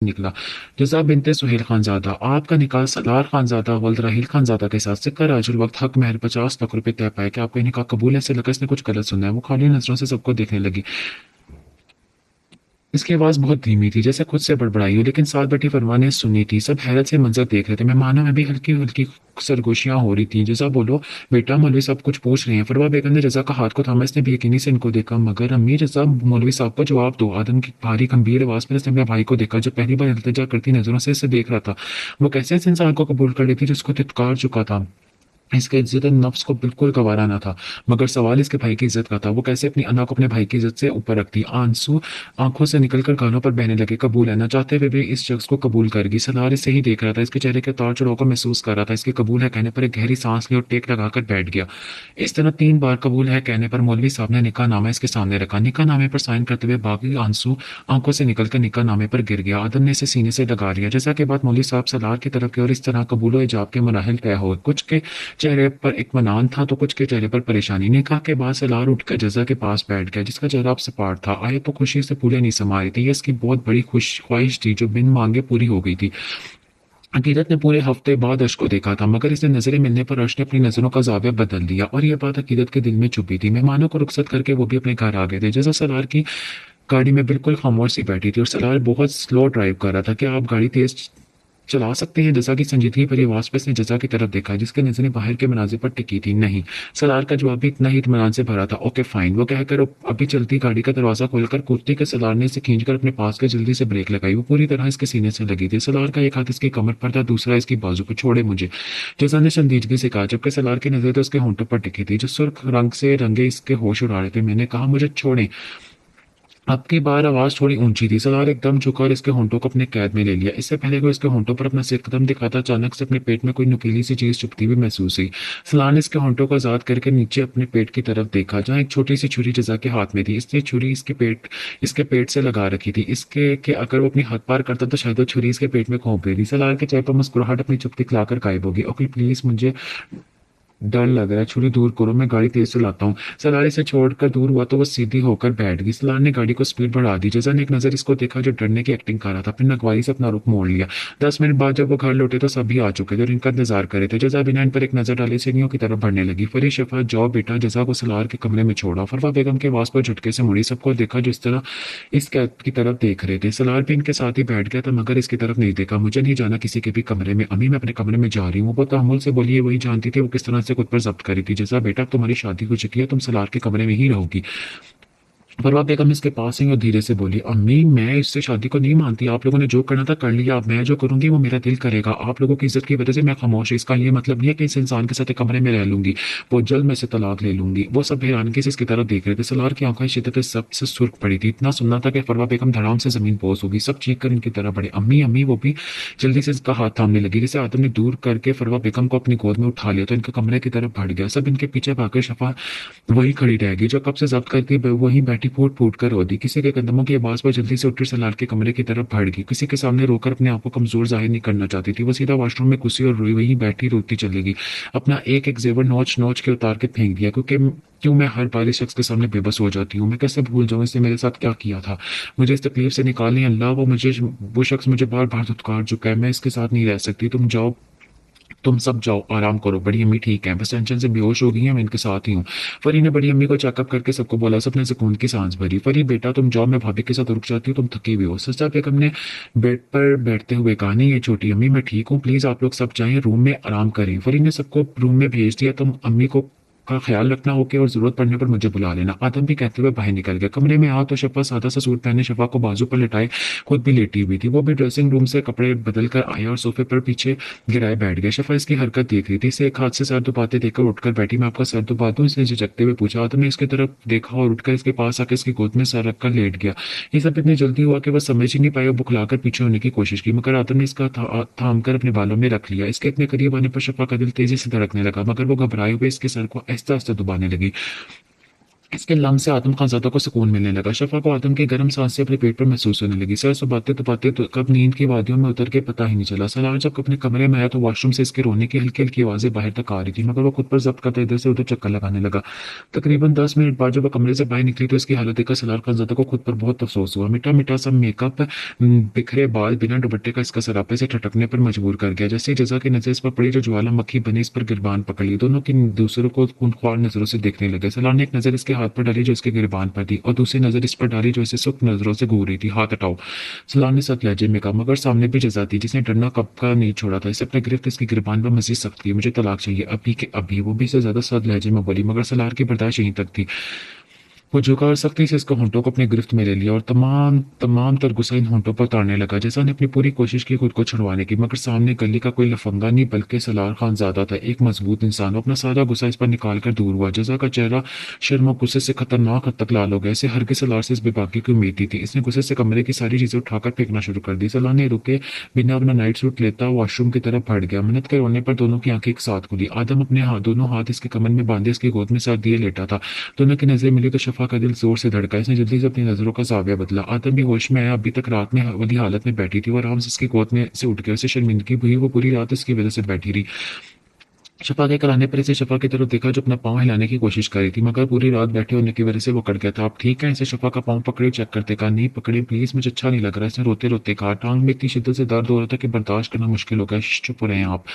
निकला। जज़ा बिनते सुहेल खानज़ादा, आपका निकाह सलार खानज़ादा वल्द राहिल खानज़ादा के साथ सिक्का राजुल वक्त हक महर 50 लाख रुपए तय पाए कि आपका निकाह कबूल है। ऐसे लगा इसने कुछ गलत सुना है। वो खाली नजरों से सबको देखने लगी। इसकी आवाज़ बहुत धीमी थी, जैसे खुद से बड़बड़ाई हो, लेकिन साथ बैठी फरवा ने सुनी थी। सब हैरत से मंजर देख रहे थे। मेहमानों में भी हल्की-हल्की सरगोशियाँ हो रही थीं। जज़ा बोलो, बेटा मौलवी साहब कुछ पूछ रहे हैं। फरवा बेगम ने जज़ा का हाथ को थामा। इसने बेयकीनी से इनको देखा। मगर अम्मी जज़ा, मौलवी साहब को जवाब दो। आदम की भारी गंभीर आवाज़ में उसने अपने भाई को देखा, जो पहली बार इल्तिजा करती नज़रों से इसे देख रहा था। वो कैसे इस इंसान को कबूल कर लेती जिसको धिक्कार चुका था। इसका इज्जत नफ्स को बिल्कुल गवारा ना था, मगर सवाल इसके भाई की इज्जत का था। वो कैसे अपनी अना को अपने भाई की इज्जत से ऊपर रखती। आंसू आंखों से निकलकर गालों पर बहने लगे। कबूल है ना चाहते हुए भी इस शख्स को कबूल करेगी। सलार इसे ही देख रहा था। इसके चेहरे के उतार चढ़ाव को महसूस कर रहा था। इसके कबूल है कहने पर एक गहरी सांस ली और टेक लगाकर बैठ गया। इस तरह 3 बार कबूल है कहने पर मौलवी साहब ने निकाह नामा इसके सामने रखा। निकाह नामे पर साइन करते हुए बाकी आंसू आंखों से निकलकर निकाह नामे पर गिर गया। आदम ने इसे सीने से लगा लिया। जैसा के बाद मौलवी साहब सलार की तरफ के और इस तरह कबूल इजाब के मराहल तय हो। कुछ के चेहरे पर इत्मीनान था तो कुछ के चेहरे पर परेशानी। निकाह के बाद सलार उठकर जज़ा के पास बैठ गया, जिसका चेहरा अब सपाट था। आयत तो खुशी से फूले नहीं समा रही थी। ये इसकी बहुत बड़ी ख्वाहिश थी जो बिन मांगे पूरी हो गई थी। अकीदत ने पूरे हफ्ते बाद अर्श को देखा था, मगर इसे नजरें मिलने पर अर्श ने अपनी नजरों का जाविया बदल दिया और यह बात अकीदत के दिल में छुपी थी। मेहमानों को रुखसत करके वो भी अपने घर आ गए थे। जज़ा सलार की गाड़ी में बिल्कुल खामोश सी बैठी थी और सलार बहुत स्लो ड्राइव कर रहा था। क्या आप गाड़ी तेज चला सकते हैं? जज़ा की संजीदगी भरी आवाज़ पर इसने जज़ा की तरफ देखा, जिसकी नज़रें बाहर के मनाज़िर पर टिकी थी। नहीं। सलार का जवाब भी इतना ही इत्मीनान से भरा था। ओके फाइन, वो कहकर अभी चलती गाड़ी का दरवाज़ा खोलकर कुर्ती के सलार ने इसे खींचकर अपने पास के जल्दी से ब्रेक लगाई। वो पूरी तरह इसके सीने से लगी थी। सलार का एक हाथ इसकी कमर पर था, दूसरा इसकी बाजू पर। छोड़े मुझे, जज़ा ने संजीदगी से कहा, जबकि सलार की नज़रें तो उसके होंठों पर टिकी थी, जो सुर्ख रंग से रंगे इसके होश उड़ा रहे थे। मैंने कहा मुझे छोड़ें। अब की बार आवाज थोड़ी ऊंची थी। सलार एकदम झुका और इसके होंठों को अपने कैद में ले लिया। इससे पहले कि इसके होंठों पर अपना सिर कदम दिखाता, अचानक से अपने पेट में कोई नुकीली सी चीज चुभती हुई महसूस हुई। सलार ने इसके होंठों को आजाद करके नीचे अपने पेट की तरफ देखा, जहाँ एक छोटी सी छुरी जज़ा के हाथ में थी। इसने छुरी इसके पेट से लगा रखी थी। इसके कि अगर वो अपनी हाथ पार करता तो शायद वो छुरी इसके पेट में घोंप देती। सलार के चेहरे पर मुस्कुराहट अपनी चुप्पी खिलाकर गायब होगी। ओके प्लीज, मुझे डर लग रहा है, छुरी दूर करो, मैं गाड़ी तेज चलाता हूँ। सलार इसे छोड़कर दूर हुआ तो वो सीधी होकर बैठ गई। सलार ने गाड़ी को स्पीड बढ़ा दी। जज़ा ने एक नजर इसको देखा जो डरने की एक्टिंग कर रहा था, फिर नगवारी से अपना रुख मोड़ लिया। 10 मिनट बाद जब वो घर लौटे तो सभी आ चुके थे और इनका इंतजार कर रहे थे। जज़ा बिना इन पर एक नजर डाले सीढ़ियों की तरफ बढ़ने लगी। फरी शफा, जाओ बेटा। जज़ा को सलार के कमरे में छोड़ा। फरवा बेगम के आवाज पर झटके से मुड़ी, सबको देखा जिस तरह इस कैद की तरफ देख रहे थे। सलार भी इनके साथ ही बैठ गया था, मगर इसकी तरफ नहीं देखा। मुझे नहीं जाना किसी के भी कमरे में अम्मी, मैं अपने कमरे में जा रही हूँ। वो तहमुल से बोली, वही जानती थी वो किस तरह से खुद पर जब्त करी थी। जज़ा बेटा, अब तुम्हारी शादी हो चुकी है, तुम सलार के कमरे में ही रहोगी। फरवा बेगम इसके पास आई और धीरे से बोली, अम्मी मैं इससे शादी को नहीं मानती। आप लोगों ने जो करना था कर लिया। अब मैं जो करूंगी वो मेरा दिल करेगा। आप लोगों की इज्जत की वजह से मैं खामोश। इसका ये मतलब नहीं है कि इस इंसान के साथ एक कमरे में रह लूंगी। वो जल्द मैं से तलाक ले लूंगी। वो सब हैरानगी से इसकी तरफ देख रहे थे। सलार की आंखें शिद्दत से सबसे सुर्ख पड़ी थी। इतना सुनना था कि फरवा बेगम धड़ाम से जमीन पोस होगी। सब चीख कर इनकी तरफ बढ़े। अम्मी अम्मी, वो भी जल्दी से इसका हाथ थामने लगी। जिसे आदम ने दूर करके फरवा बेगम को अपनी गोद में उठा लिया तो इनके कमरे की तरफ बढ़ गया। सब इनके पीछे भागकर शफा वही खड़ी रह गई, जो कब से जब्त करती वहीं बैठी फूट फूट कर रो दी। किसी के कदमों की आवाज पर जल्दी से उठकर सलार के कमरे की तरफ भाग गई। किसी के सामने रोकर अपने आप को कमजोर जाहिर नहीं करना चाहती थी। वो सीधा वॉशरूम में घुसी और रोई, वहीं बैठी रोती चली गई। अपना एक एक जेवर नोच नोच के उतार के फेंक दिया। क्यों मैं हर बार इस शख्स के सामने बेबस हो जाती हूँ? मैं कैसे भूल जाऊँ इसने मेरे साथ क्या किया था? मुझे इस तकलीफ से निकालनी है अल्लाह। वो शख्स मुझे बार बार धुतकार चुका है। मैं इसके साथ नहीं रह सकती। तुम जाओ, तुम सब जाओ, आराम करो। बड़ी अम्मी ठीक है, बस टेंशन से बेहोश हो गई है, मैं इनके साथ ही हूँ। फरी ने बड़ी अम्मी को चेकअप करके सबको बोला। सबने सुकून की सांस भरी। फरी बेटा तुम जाओ, मैं भाभी के साथ रुक जाती हूँ, तुम थकी हुई हो। सच्चा बेगम ने बेड पर बैठते हुए कहा, नहीं ये छोटी अम्मी मैं ठीक हूँ, प्लीज आप लोग सब जाएं रूम में आराम करें। फरी ने सबको रूम में भेज दिया। तुम अम्मी को का ख्याल रखना ओके, और जरूरत पड़ने पर मुझे बुला लेना। आदम भी कहते हुए बाहर निकल गया। कमरे में आ तो शफा सादा सा सूट पहने शफा को बाजू पर लिटाए खुद भी लेटी हुई थी। वो भी ड्रेसिंग रूम से कपड़े बदल कर आया और सोफे पर पीछे गिराए बैठ गया। शफा इसकी हरकत देख रही थी। इसे एक हाथ से सर दुबाते देखकर उठकर बैठी। मैं आपका सर दुबा दूं? इसने झिझकते हुए पूछा। आदम ने इसकी तरफ देखा और उठकर इसके पास आकर इसकी गोद में सर रखकर लेट गया। ये सब इतनी जल्दी हुआ कि वह समझ ही नहीं पाई और बुखलाकर पीछे होने की कोशिश की, मगर आदम ने इसका थाम कर अपने बालों में रख लिया। इसके इतने करीब आने पर शफा का दिल तेजी से धड़कने लगा, मगर वो घबराए हुए इसके सर को आहिस्ता आहिस्ता दबाने लगी। इसके लम्ब से आदम खानज़ादा को सुकून मिलने लगा। शफ़ा को आदम की गर्म सांसें अपने पेट पर महसूस होने लगी। सर सुबहाते तो कब नींद की वादियों में उतर के पता ही नहीं चला। सलार जब अपने कमरे में आया तो वॉशरूम से इसके रोने की हल्की-हल्की आवाज़ें बाहर तक आ रही थी, मगर वो खुद पर ज़ब्त करता इधर से उधर चक्कर लगाने लगा। तकरीबन 10 मिनट बाद जब वो कमरे से बाहर निकली तो इसकी हालत देखकर सलार खानज़ादा को खुद पर बहुत अफ़सोस हुआ। मीठा-मीठा सा मेकअप, बिखरे बाल, बिना दुपट्टे का इसका सरापे से ठटकने पर मजबूर कर गया। जैसे ही जज़ा की नज़र इस पर पड़ी, जो ज्वालामुखी बनी इस पर गिरबान पकड़ ली। दोनों की दूसरों को खूंखार नज़रों से देखने लगे। सलार ने एक नज़र इसके हाथ पर डाली जो इसके गिरबान पर थी, और दूसरी नज़र इस पर डाली जो इसे सुस्त नज़रों से घूर रही थी। हाथ हटाओ, सलार ने सख्त लहजे में कहा, मगर सामने भी जज़ा थी जिसने डरना कब का नहीं छोड़ा था। इसे अपने गिरफ्त इसकी गिरबान पर मज़ीद सख्त की। मुझे तलाक चाहिए, अभी के अभी। वो भी इससे ज़्यादा सख्त लहजे में बोली, मगर सलार की बर्दाश्त यहीं तक थी। वो झुका और सख्ती से इसके होंठों को अपनी गिरफ्त में ले लिया और तमाम तमाम तर गुस्सा इन होंठों पर उतारने लगा। जैसा ने अपनी पूरी कोशिश की खुद को छुड़वाने की, मगर सामने गली का कोई लफंगा नहीं बल्कि सलार खानज़ादा था, एक मजबूत इंसान। वो अपना सारा गुस्सा इस पर निकाल कर दूर हुआ। जज़ा का चेहरा शर्म और गुस्से से खतरनाक हद तक लाल हो गया। इसे हरगिज़ सलार से इस बेबाकी की उम्मीद नहीं थी। इसने गुस्से से कमरे की सारी चीजें उठाकर फेंकना शुरू कर दी। सलार ने रुके बिना अपना नाइट सूट लेता वॉशरूम की तरफ बढ़ गया। मिन्नत के रोने पर दोनों की आंखें एक साथ खुली। आदम अपने दोनों हाथ इसके कमर में बांधे इसकी गोद में सर दिए लेटा था। दोनों की नजरें मिली तो शफा का दिल जोर से धड़का। इसने जल्दी से अपनी नजरों का जाविया बदला। आदम भी होश में आया। अभी तक रात में वाली हालत में बैठी थी। वो आराम से इसकी गोद में से उठ गया। उसे शर्मिंदगी हुई, वो पूरी रात इसकी वजह से बैठी रही। शफा के कराने पर इसे शफा की तरफ देखा जो अपना पाँव हिलाने की कोशिश कर रही थी, मगर पूरी रात बैठे होने की वजह से वो कट गया था। आप ठीक है? इसे शफा का पाँव पकड़े चेक करते कहा। नहीं पकड़े प्लीज, मुझे अच्छा नहीं लग रहा। इसने रोते रोते कहा। टांग में इतनी शिद्दत से दर्द हो रहा था कि बर्दाश्त करना मुश्किल हो गया। चुप हो रहे हैं आप।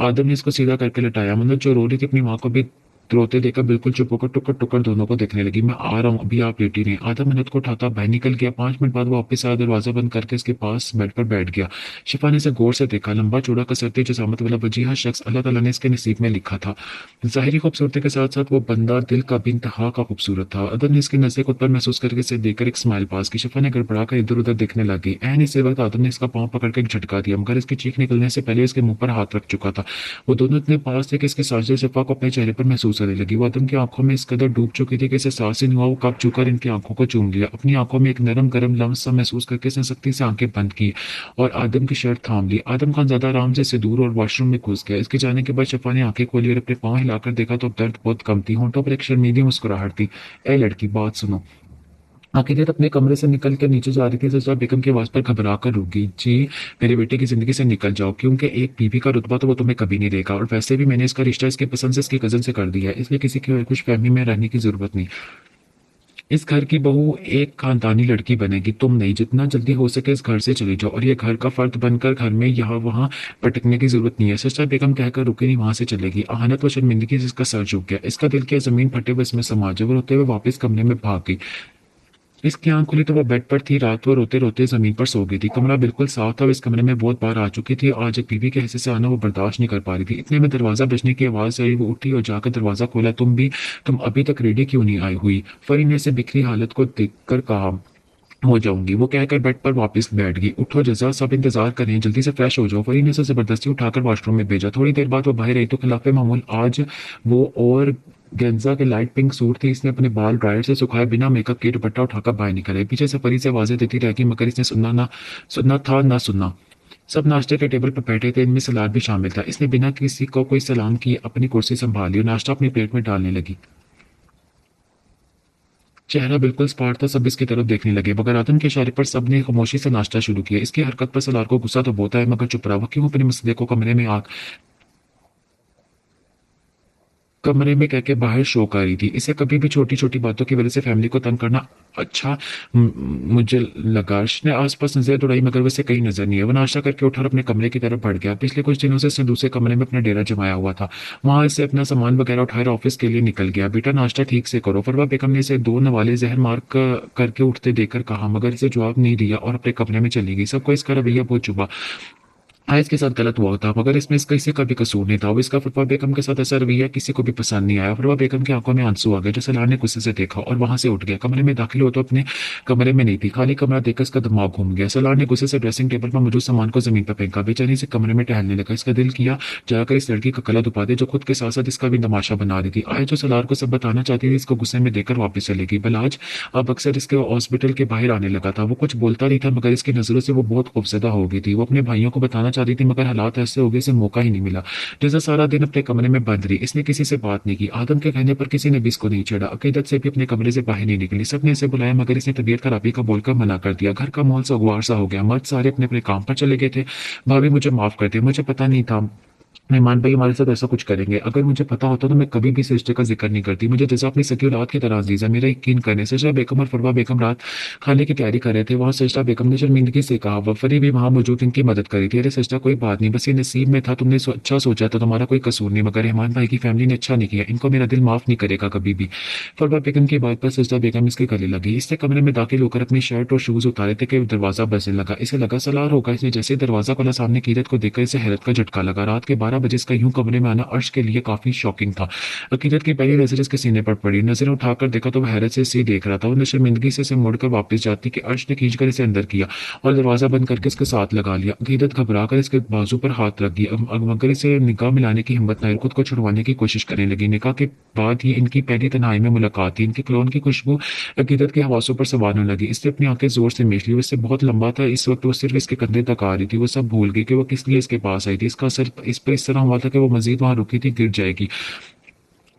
आदम ने इसको सीधा करके लटाया। मतलब जो रो रही थी अपनी माँ को भी रोते देखकर बिल्कुल चुप होकर टुकर टुकर दोनों को देखने लगी। मैं आ रहा हूँ, अभी आप लेटी रही। आधा मिनट को उठाता बाहर निकल गया। 5 मिनट बाद वो वापस आया, दरवाजा बंद करके इसके पास बेड पर बैठ गया। शिफा ने इसे गौर से देखा। लंबा चौड़ा कसरती जसामत वाला वजीहा शख्स अल्लाह ताला ने इसके नसीब में लिखा था। ज़ाहिरी खूबसूरती के साथ साथ वो बंदा दिल का भी इंतहा का खूबसूरत था। अदर ने इसकी नजरें खुद पर महसूस करके इसे देखकर एक स्माइल पास की। शिफा ने गड़बड़ा कर इधर उधर देखने लगी। ऐन इसी वक्त आदम ने इसका पाँव पकड़ के एक झटका दिया, मगर इसकी चीख निकलने से पहले इसके मुंह पर हाथ रख चुका था। वो दोनों इतने पास थे कि इसके साजिश शिफा को अपने चेहरे पर महसूस होने लगी। वो आदम की आंखों में इस कदर डूब चुकी थी कि इसे सांस ही नहीं हुआ। वो कब चुकर इनकी आंखों को चूम लिया। अपनी आंखों में एक नरम गरम लम्स सा महसूस करके इसने सख्ती से आंखें बंद की और आदम की शर्ट थाम ली। आदम खान ज्यादा आराम से इससे दूर और वॉशरूम में घुस गया। इसके जाने के बाद शफा ने आंखें खोली और अपने पाँव हिलाकर देखा तो दर्द बहुत कम थी। होंठों पर एक शर्मीली मुस्कुराहट थी। ए लड़की, बात सुनो। आखिर अपने कमरे से निकल कर नीचे जा रही थी, सजरा बेगम की आवाज पर घबरा कर रुक गई। जी, मेरे बेटे की जिंदगी से निकल जाओ, क्योंकि एक बीवी का रुतबा तो वो तुम्हें कभी नहीं देगा, और वैसे भी मैंने इसका रिश्ता इसके पसंद से इसकी कजन से कर दिया है, इसलिए किसी की खुश फहमी में रहने की जरूरत नहीं। इस घर की बहू एक खानदानी लड़की बनेगी, तुम नहीं। जितना जल्दी हो सके इस घर से चली जाओ, और ये घर का फर्द बनकर घर में यहाँ वहाँ भटकने की जरूरत नहीं है। सच्चा बेगम कहकर रुकी नहीं, वहां से चलेगी। आहनत व शर्मिंदगी से इसका सर झुक गया। इसका दिल किया जमीन फटे हुए इसमें समा जब वो रोते हुए वापस कमरे में भाग गई। इसकी आंख खुली तो वह बेड पर थी। रात वो रोते रोते जमीन पर सो गई थी। कमरा बिल्कुल साफ था। वो इस कमरे में बहुत बार आ चुकी थी। आज एक बीवी के हिस्से से आना वो बर्दाश्त नहीं कर पा रही थी। इतने में दरवाजा बजने की आवाज आई। वो उठी और जाकर दरवाजा खोला। तुम अभी तक रेडी क्यों नहीं आई हुई? फरी ने इसे बिखरी हालत को देखकर कहा। हो जाऊंगी, वो कहकर बेड पर वापस बैठ गई। उठो जजा, सब इंतजार करें, जल्दी से फ्रेश हो जाओ। फरी ने उसे जबरदस्ती उठाकर वॉशरूम में भेजा। थोड़ी देर बाद वो बाहर आई तो खिलाफे मामूल आज वो और गेंजा के लाइट पिंक सूट थी। इसने अपने बाल ड्रायर से सुखाए बिना मेकअप के दुपट्टा उठाकर बाहर निकले। पीछे से फरी से आवाजें देती रहेगी, मगर इसने सुनना था ना सुनना। सब नाश्ते के टेबल पर बैठे थे। इनमें सलाद भी शामिल था। इसने बिना किसी को कोई सलाम किए अपनी कुर्सी संभाली और नाश्ता अपनी प्लेट में डालने लगी। चेहरा बिल्कुल स्पॉट था। सब इसकी तरफ देखने लगे। मगर आदम के इशारे पर सब ने खामोशी से नाश्ता शुरू किया। इसकी हरकत पर सलार को गुस्सा तो बहुत आया, मगर चुप रहा। वो क्यों अपने मसले को कमरे में कह के बाहर शो कर रही थी। इसे कभी भी छोटी छोटी बातों की वजह से फैमिली को तंग करना अच्छा मुझे लगा। उसने आसपास नजर दौड़ाई, मगर वैसे कहीं नजर नहीं है। वो नाश्ता करके उठा और अपने कमरे की तरफ बढ़ गया। पिछले कुछ दिनों से इसने दूसरे कमरे में अपना डेरा जमाया हुआ था। वहां इससे अपना सामान वगैरह उठाकर ऑफिस के लिए निकल गया। बेटा नाश्ता ठीक से करो। फरवा बेगम ने इसे दो नवाले जहर मार करके उठते देखकर कहा, मगर इसे जवाब नहीं दिया और अपने कमरे में चली गई। सबको इसका रवैया बहुत चुभा। हाँ, इसके साथ गलत हुआ था, मगर इसमें इसका किसी का भी कसूर नहीं था। वो इसका फरवा बेगम के साथ ऐसा रवैया किसी को भी पसंद नहीं आया। फरवा बेगम की आंखों में आंसू आ गए। जो सलार ने गुस्से से देखा और वहां से उठ गया। कमरे में दाखिल हो तो अपने कमरे में नहीं थी। खाली कमरा देखकर इसका दिमाग घूम गया। सलार ने गुस्से से ड्रेसिंग टेबल पर मौजूद सामान को जमीन पर फेंका। बेचैनी से कमरे में टहलने लगा। इसका दिल किया जाकर इस लड़की का गला दुपा दे जो खुद के साथ साथ इसका भी तमाशा बना रही थी। आज जो सलार को सब बताना चाहती थी इसको गुस्से में देकर वापस चलेगी। बलाज अब अक्सर इसके हॉस्पिटल के बाहर आने लगा था। वो कुछ बोलता नहीं था, मगर इसकी नजरों से वो बहुत खौफजदा हो गई थी। वो अपने भाइयों को बताना चाहती थी मगर हालात ऐसे हो गए, इसे मौका ही नहीं मिला। जैसा सारा दिन अपने कमरे में बंद रही, इसने किसी से बात नहीं की। आदम के कहने पर किसी ने भी इसको नहीं छेड़ा, अकीदत से भी अपने कमरे से बाहर नहीं निकली। सबने इसे बुलाया मगर इसने तबीयत खराबी का बोलकर मना कर दिया। घर का माहौल सगवार सा हो गया, मर्द सारे अपने अपने काम पर चले गए थे। भाभी मुझे माफ कर दे, मुझे पता नहीं था मेहमान भाई हमारे साथ ऐसा कुछ करेंगे। अगर मुझे पता होता तो मैं कभी भी इस रिश्ते का जिक्र नहीं करती। मुझे जैसा अपनी सगी औलाद की तरह अजीज है, मेरा यकीन करने। सजदा बेगम और फरवा बेगम रात खाने की तैयारी कर रहे थे। वहाँ सजदा बेगम ने शर्मिंदगी से कहा, वफरी भी वहाँ मौजूद इनकी मदद करी थी। अरे सजदा कोई बात नहीं, बस ये नसीब में था, तुमने अच्छा सोचा था, तुम्हारा कोई कसूर नहीं। मगर रहमान भाई की फैमिली ने अच्छा नहीं किया, इनको मेरा दिल माफ नहीं करेगा कभी भी। फरवा बेगम की बात पर सजदा बेगम इसके गले लगी। इसने कमरे में दाखिल होकर अपनी शर्ट और शूज उतारे थे कि दरवाजा बजने लगा। इसे लगा सलार होगा। इसने जैसे दरवाजा खोला, सामने कीरत को देखकर इसे हैरत का झटका लगा। रात के 12 बजे इसका यूं कमरे में आना अर्श के लिए काफी शॉकिंग था। अकीदत की पहली नजर इसके सीने पर पड़ी। नजर उठाकर देखा तो वह हैरत से इसे देख रहा था। वो शर्मिंदगी से इसे मुड़कर वापस जाती कि अर्श ने खींचकर इसे अंदर किया और दरवाजा बंद करके इसके साथ लगा लिया। अकीदत घबरा कर इसके बाजू पर हाथ रख दिया मगर इसे निगाह मिलाने की हिम्मत न हुई। खुद को छुड़वाने की कोशिश करने लगी। निकाह के बाद ये इनकी पहली तन्हाई में मुलाकात थी। इनकी क्लोन की खुशबू अकीदत के हवासों पर सवार होने लगी। इसने अपनी आंखें जोर से मीच ली। वो इससे बहुत लंबा था, इस वक्त वो सिर्फ इसके कंधे तक आ रही थी। वो सब भूल गई कि वो किस लिए इसके पास आई थी। इसका असर इस पर इस तरह हुआ था कि वो मजीद वहां रुकी थी, गिर जाएगी।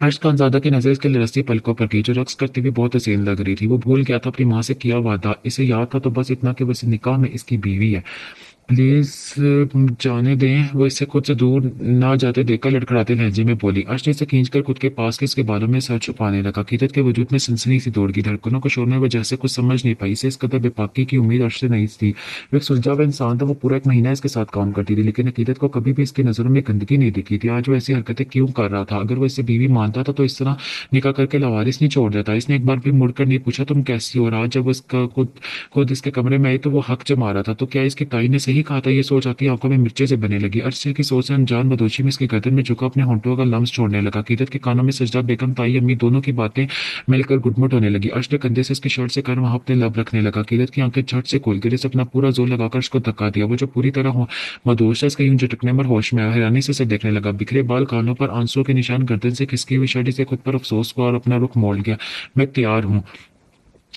अर्श खानजादा की नजर इसके लरसती पलकों पर की, जो रक्स करती हुई बहुत हसीन लग रही थी। वो भूल गया था अपनी माँ से किया वादा। इसे याद था तो बस इतना कि वो इस निकाह में इसकी बीवी है। प्लीज जाने दें। वो इससे खुद से दूर ना जाते देखकर लड़खड़ाते लहजे में बोली। अर्श ने इसे खींचकर खुद के पास के इसके बालों में सर छुपाने लगा। कीरत के वजूद में सनसनी सी दौड़ गई। धड़कनों को शोर में वजह से कुछ समझ नहीं पाई। इसे इस कदर बेपाकी की उम्मीद अर्श से नहीं थी। वो एक सुलझा हुआ इंसान था। वो पूरा एक महीना इसके साथ काम करती थी, लेकिन अकीदत को कभी भी इसकी नजरों में गंदगी नहीं दिखी थी। आज वो ऐसी हरकतें क्यों कर रहा था? अगर वो इसे बीवी मानता था तो इस तरह निकाह करके लावारिस नहीं छोड़ देता। इसने एक बार भी मुड़कर नहीं पूछा तुम कैसी हो। और आज जब उसका खुद खुद इसके कमरे में आई तो वो हक जमा रहा था। तो क्या इसकी ताई ने सही कहा था? ये सोच आती आंखों में मिर्चे से बने लगी। अरसे की सोच से अनजान बदोशी में इसकी गर्दन में झुका अपने होंठों का लम्स छोड़ने लगा। कीरत के कानों में सजदा बेगम, ताई, अम्मी दोनों की बातें मिलकर गुटमुट होने लगी। अर्श ने कंधे से इसकी शर्ट से कर वहां अपने लब रखने लगा। कीरत की आंखें झट से खोल कर अपना पूरा जोर लगाकर उसको धक्का दिया। वो जो पूरी तरह मदोश है, इसके यूं झटकने पर होश में आया। हैरानी से इसे देखने लगा। बिखरे बाल, कानों पर आंसुओं के निशान, गर्दन से खिसकी हुई शर्ट। इसे खुद पर अफसोस हुआ और अपना रुख मोड़ गया। मैं तैयार हूँ।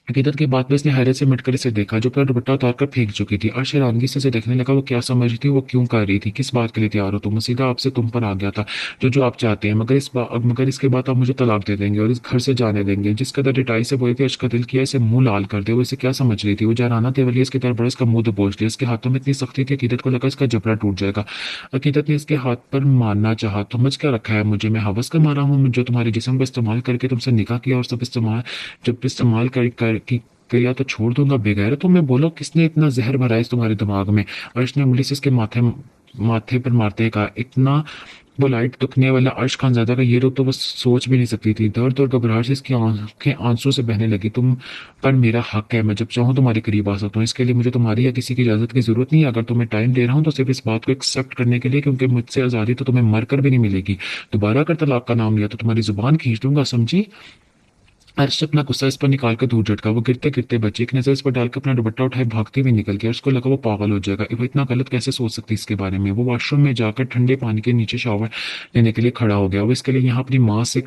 हकीकत की बात में इसने हैरत से मिटकर इसे देखा, जो अपना दुपट्टा उतार कर फेंक चुकी थी। अर्श हैरानगी से इसे देखने लगा। वो क्या समझ रही थी? वो क्यों कर रही थी? किस बात के लिए तैयार हो तुम? सीधा आपसे तुम पर आ गया था, जो जो आप चाहते हैं। मगर इसके बाद आप मुझे तलाक दे देंगे और इस घर से जाने देंगे। जिस कदर रिटाई से बोली थी अर्श का दिल किया इसे मुंह लाल कर दे। वो इसे क्या समझ रही थी? वो जहराना तेवलिया इसकी तरफ बढ़ा, इसका मुंह दबोच लिया। इसके हाथों में इतनी सख्ती थी, अकीदत को लगा इसका जबड़ा टूट जाएगा। अकीदत ने इसके हाथ पर मारना चाहा। समझ क्या रखा है मुझे? मैं हवस का मारा हूँ जो तुम्हारे जिस्म को इस्तेमाल करके तुमसे निकाह किया और सब इस्तेमाल जब इस्तेमाल कर या तो छोड़ दूंगा बेगैर। तो मैं बोलो किसने इतना जहर भरा है इस तुम्हारे दिमाग में? अर्श ने उंगली से इसके माथे पर मारते कहा। इतना पोलाइट दुखने वाला अर्श खानजादा का ये रूप तो वो सोच भी नहीं सकती थी। दर्द और घबराहट से इसकी आंखें आंसू से बहने लगी। तुम पर मेरा हक है, मैं जब चाहूँ तुम्हारे करीब आ सकता हूँ। इसके लिए मुझे तुम्हारी या किसी की इजाजत की जरूरत नहीं है। अगर तुम्हें टाइम दे रहा हूँ तो सिर्फ इस बात को एक्सेप्ट करने के लिए, क्योंकि मुझसे आजादी तो तुम्हें मरकर भी नहीं मिलेगी। दोबारा अगर तलाक का नाम लिया तो तुम्हारी जुबान खींच दूंगा, समझी? अर्श अपना गुस्सा इस पर निकाल कर दूर झटका। वो गिरते गिरते बची। एक नजर इस पर डालकर अपना दुपट्टा उठाए भागती हुई निकल गया। अर्श को लगा वो पागल हो जाएगा। वो इतना गलत कैसे सोच सकती इसके बारे में? वो वॉशरूम में जाकर ठंडे पानी के नीचे शावर लेने के लिए खड़ा हो गया। वो इसके लिए यहाँ अपनी माँ से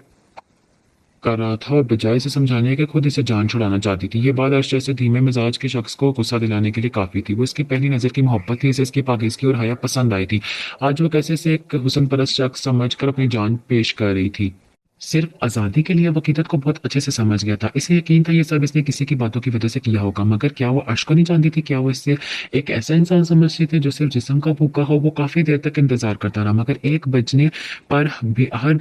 कर रहा था और बजाय से समझाने के खुद इसे जान छुड़ाना चाहती थी। ये बात अर्श जैसे धीमे मिजाज के शख्स को गुस्सा दिलाने के लिए काफी थी। वो इसकी पहली नजर की मोहब्बत थी। इसे इसकी पाकिज़गी और हया पसंद आई थी। आज वो कैसे से एक हुस्न परस्त शख्स समझकर अपनी जान पेश कर रही थी, सिर्फ आजादी के लिए। वो हकीकत को बहुत अच्छे से समझ गया था। इसे यकीन था ये सब इसने किसी की बातों की वजह से किया होगा। मगर क्या वो अर्श को नहीं जानती थी? क्या वो इससे एक ऐसा इंसान समझती थी जो सिर्फ जिस्म का भूखा हो? वो काफी देर तक इंतजार करता रहा, मगर 1 बजने पर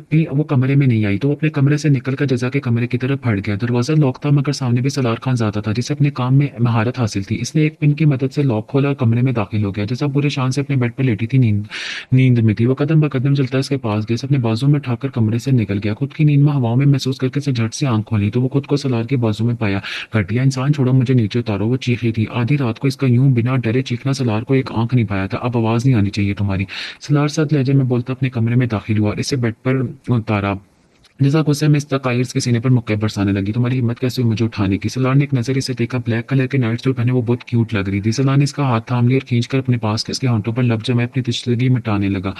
भी वो कमरे में नहीं आई। तो वो अपने कमरे से निकलकर जजा के कमरे की तरफ भड़ गया। दरवाजा लॉक था, मगर सामने भी सलार खान ज्यादा था, जिसे अपने काम में महारत हासिल थी। इसने एक पिन की मदद से लॉक खोला और कमरे में दाखिल हो गया। जैसा पूरे शान से अपने बेड पर लेटी थी, नींद में थी। वो कदम ब कदम चलता इसके पास गया, अपने बाजू में उठाकर कमरे से निकल गया। खुद की नींद में हवाओं में महसूस करके से झट से आंख खोली तो वो खुद को सलार के बाजू में पाया। घटिया इंसान, छोड़ो मुझे, नीचे उतारो। वो चीखी थी। आधी रात को इसका यूं बिना डरे चीखना सलार को एक आंख नहीं पाया था। अब आवाज नहीं आनी चाहिए तुम्हारी। सलार सख्त लहजे में बोलता अपने कमरे में दाखिल हुआ और इसे बेड पर उतारा। जैसा गुस्से में कायर्स के सीने पर मुक्के बरसाने लगी। तुम्हारी हिम्मत कैसे हुई मुझे उठाने की? सलार ने एक नजर इसे देखा। ब्लैक कलर के नाइट सूट पहने वो बहुत क्यूट लग रही थी। सलार ने इसका हाथ थाम लिया और खींचकर अपने पास के इसके होंठों पर लब जमाए अपनी तिश्तगी मिटाने लगा।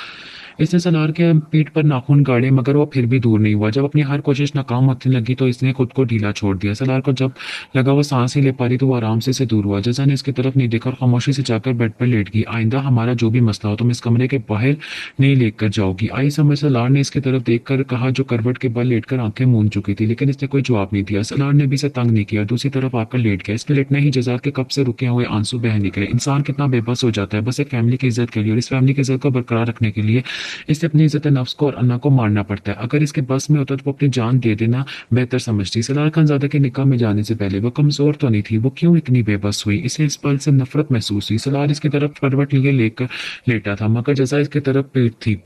इसने सलार के पीठ पर नाखून गाड़े मगर वो फिर भी दूर नहीं हुआ। जब अपनी हर कोशिश नाकाम होने लगी तो इसने खुद को ढीला छोड़ दिया। सलार को जब लगा वो सांस ही ले पा रही तो वो आराम से इसे दूर हुआ। जजा ने इसकी तरफ नहीं देखा और खामोशी से जाकर बेड पर लेट गई। आइंदा हमारा जो भी मसला हो तुम इस कमरे के बाहर नहीं लेकर जाओगी। आई समझ सलार ने इसकी तरफ देखकर कहा जो करवट के बल लेटकर आंखें मूंद चुकी थी, लेकिन इसने कोई जवाब नहीं दिया। सलार ने भी इसे तंग नहीं किया, दूसरी तरफ आकर लेट गया। इसके लेटने ही जजा के कब से रुके हुए आंसू बह निकले। इंसान कितना बेबस हो जाता है बस एक फैमिली की इज्जत के लिए, और इस फैमिली की इज्जत को बरकरार रखने के लिए इसे अपनी इज्जत नफ्स को और अन्ना को मारना पड़ता है। अगर इसके बस में होता तो वो अपनी जान दे देना बेहतर समझती। सलार खानजादा के निकाह में जाने से पहले वो कमजोर तो नहीं थी, वो क्यों इतनी बेबस हुई? इसे इस पल से नफरत महसूस हुई। सलार इसकी तरफ करवट लिए लेकर लेटा था मगर जजा इसकी तरफ पीठ थी।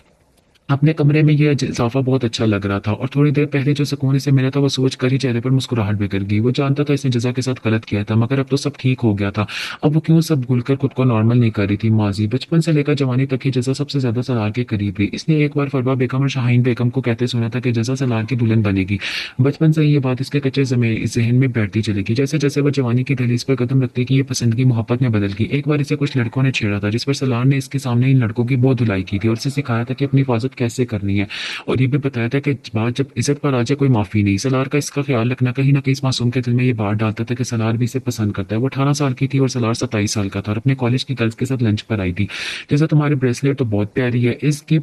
अपने कमरे में यह इजाफा बहुत अच्छा लग रहा था और थोड़ी देर पहले जो सुकून इसे मिला था वो सोच कर ही चेहरे पर मुस्कुराहट बिखर गई। वो जानता था इसने जजा के साथ गलत किया था मगर अब तो सब ठीक हो गया था। अब वो क्यों सब भूलकर खुद को नॉर्मल नहीं कर रही थी। माजी बचपन से लेकर जवानी तक ही जजा सबसे ज्यादा सलार के करीब रही। इसने एक बार फरवा बेगम और शाहीन बेगम को कहते सुना था कि जजा सलार की दुल्हन बनेगी। बचपन से ही ये बात इसके कच्चे जहन में बैठती चलेगी। जैसे जैसे वो जवानी की दहलीज पर कदम रखती कि ये पसंदगी मोहब्बत में बदल गई। एक बार इसे कुछ लड़कों ने छेड़ा था जिस पर सलार ने इसके सामने इन लड़कों की बहुत धुलाई की थी और इसे सिखाया था कि अपनी हिफाजत कैसे करनी है। और ये भी बताया था कि बात जब इज्जत पर आ जाए कोई माफी नहीं। सलार का इसका ख्याल रखना कहीं ना कहीं इस मासूम के दिल में ये बात डालता था कि सलार भी इसे पसंद करता है। वो 18 साल की थी और सलार 27 साल का था और अपने कॉलेज की गर्ल्स के साथ लंच पर आई थी। जैसा तुम्हारी ब्रेसलेट तो बहुत प्यारी है, इसकी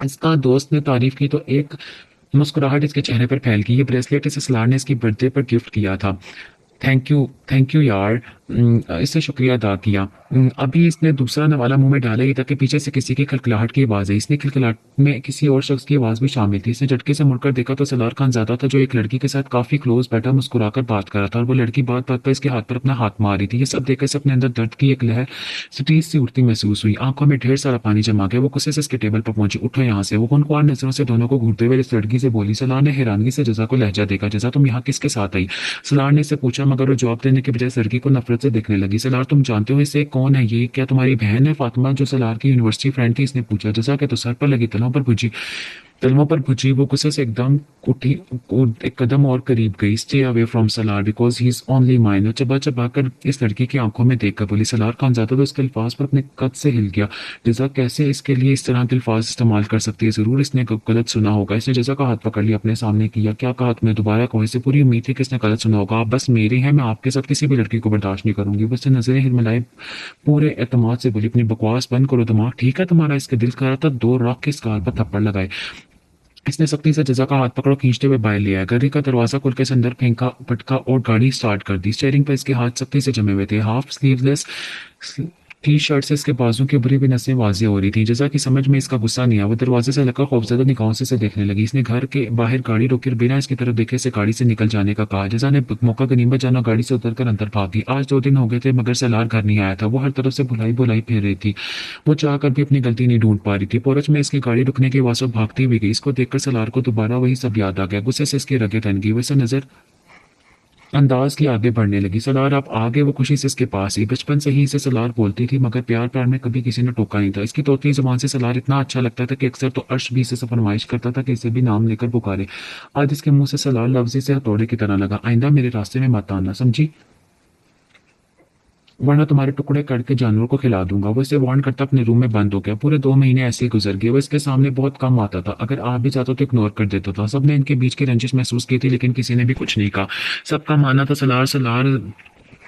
इसका दोस्त ने तारीफ की तो एक मुस्कुराहट इसके चेहरे पर फैल गई। ये ब्रेसलेट इसे सलार ने इसकी बर्थडे पर गिफ्ट किया था। थैंक यू यार। इससे शुक्रिया अदा किया। अभी इसने दूसरा नवाला मुंह में डाला ही था कि पीछे से किसी की खिलखिलाहट की आवाज आई। इसने खिलखिलाहट में किसी और शख्स की आवाज भी शामिल थी। इसने झटके से मुड़कर देखा तो सलार खानजादा था जो एक लड़की के साथ काफी क्लोज बैठा मुस्कुराकर बात कर रहा था और वो लड़की बात बात पर इसके हाथ पर अपना हाथ मार रही थी। ये सब देखकर इसे अपने अंदर दर्द की एक लहर तेज सी उठती महसूस हुई। आंखों में ढेर सारा पानी जमा गया। वो गुस्से से इसके टेबल पर पहुंची। उठो यहाँ से। वो खुनख्वार नजरों से दोनों को घूरते हुए इस लड़की से बोली। सलार ने हैरानगी से जजा को लहजा देखा। जजा तुम यहाँ किसके साथ आई? सलार ने इससे पूछा मगर वो जवाब देने के बजाय इस लड़की को नफरत से देखने लगी। सलार तुम जानते हो इसे कौन है? ये क्या तुम्हारी बहन है फातिमा जो सलार की यूनिवर्सिटी फ्रेंड थी? इसने पूछा। जजा के तो सर पर लगी तलवों पर भुजी। वो गुस्से से एकदम उठी एक कदम और करीब गई। Stay away from Salaar because he is only mine. चबा चबा कर इस लड़की की आंखों में देखकर बोली। सलार खानजादा तो इसके अल्फाज पर अपने कद से हिल गया। जजा कैसे इसके लिए इस तरह के अल्फाज इस्तेमाल कर सकती है? जरूर इसने गलत सुना होगा। इसने जजा का हाथ पकड़ लिया, अपने सामने किया। क्या कहा तुमने? दोबारा कहो। इसे पूरी उम्मीद थी कि इसने गलत सुना होगा। आप बस मेरी हैं, मैं आपके साथ किसी भी लड़की को बर्दाश्त नहीं करूंगी। वो उससे नजरें हिलमिलाए पूरे एतमाद से बोली। अपनी बकवास बंद करो, दिमाग ठीक है तुम्हारा? इसके दिल कर रहा था दो रख के इस गाल पर थप्पड़ लगाए। इसने सख्ती से जजा का हाथ पकड़ो खींचते हुए बाहर लिया। गाड़ी का दरवाजा खुल के इस अंदर फेंका पटका और गाड़ी स्टार्ट कर दी। स्टीयरिंग पर इसके हाथ सख्ती से जमे हुए थे। हाफ स्लीवलेस टी शर्ट से इसके बाजू की उभरी हुई नसें वाज़ेह हो रही थी। जजा की समझ में इसका गुस्सा नहीं आया। वो दरवाजे से लगकर खौफजदा निगाहों से इसे देखने लगी। इसने घर के बाहर गाड़ी रोकी और बिना इसकी तरफ देखे इसे गाड़ी से निकल जाने का कहा। जजा ने मौका गनीमत जाना गाड़ी से उतरकर अंदर भागी। आज 2 दिन हो गए थे मगर सलार घर नहीं आया था। वो हर तरफ से बुलाई बुलाई फिर रही थी। वो चाह कर भी अपनी गलती नहीं ढूंढ पा रही थी। पोरच में इसकी गाड़ी रुकने की आवाज़ भागती हुई गई। इसको देखकर सलार को दोबारा वही सब याद आ गया। गुस्से से इसकी रगें तन गई। वैसे नजर अंदाज की आगे बढ़ने लगी। सलार आप आगे। वो खुशी से इसके पास ही। बचपन से ही इसे सलार बोलती थी मगर प्यार प्यार में कभी किसी ने टोका नहीं था। इसकी तोतली जुबान से सलार इतना अच्छा लगता था कि अक्सर तो अर्श भी इसे फरमाइश करता था कि इसे भी नाम लेकर पुकारे। आज इसके मुंह से सलार लफ्ज से हथौड़े की तरह लगा। आइंदा मेरे रास्ते में मत आना, समझी? वरना तुम्हारे टुकड़े करके जानवरों को खिला दूंगा। वो इसे वार्न करता अपने रूम में बंद हो गया। पूरे 2 महीने ऐसे ही गुजर गए। वो इसके सामने बहुत कम आता था। अगर आ भी जाता तो इग्नोर कर देता था। सबने इनके बीच की रंजिश महसूस की थी लेकिन किसी ने भी कुछ नहीं कहा। सबका मानना था सलार सलार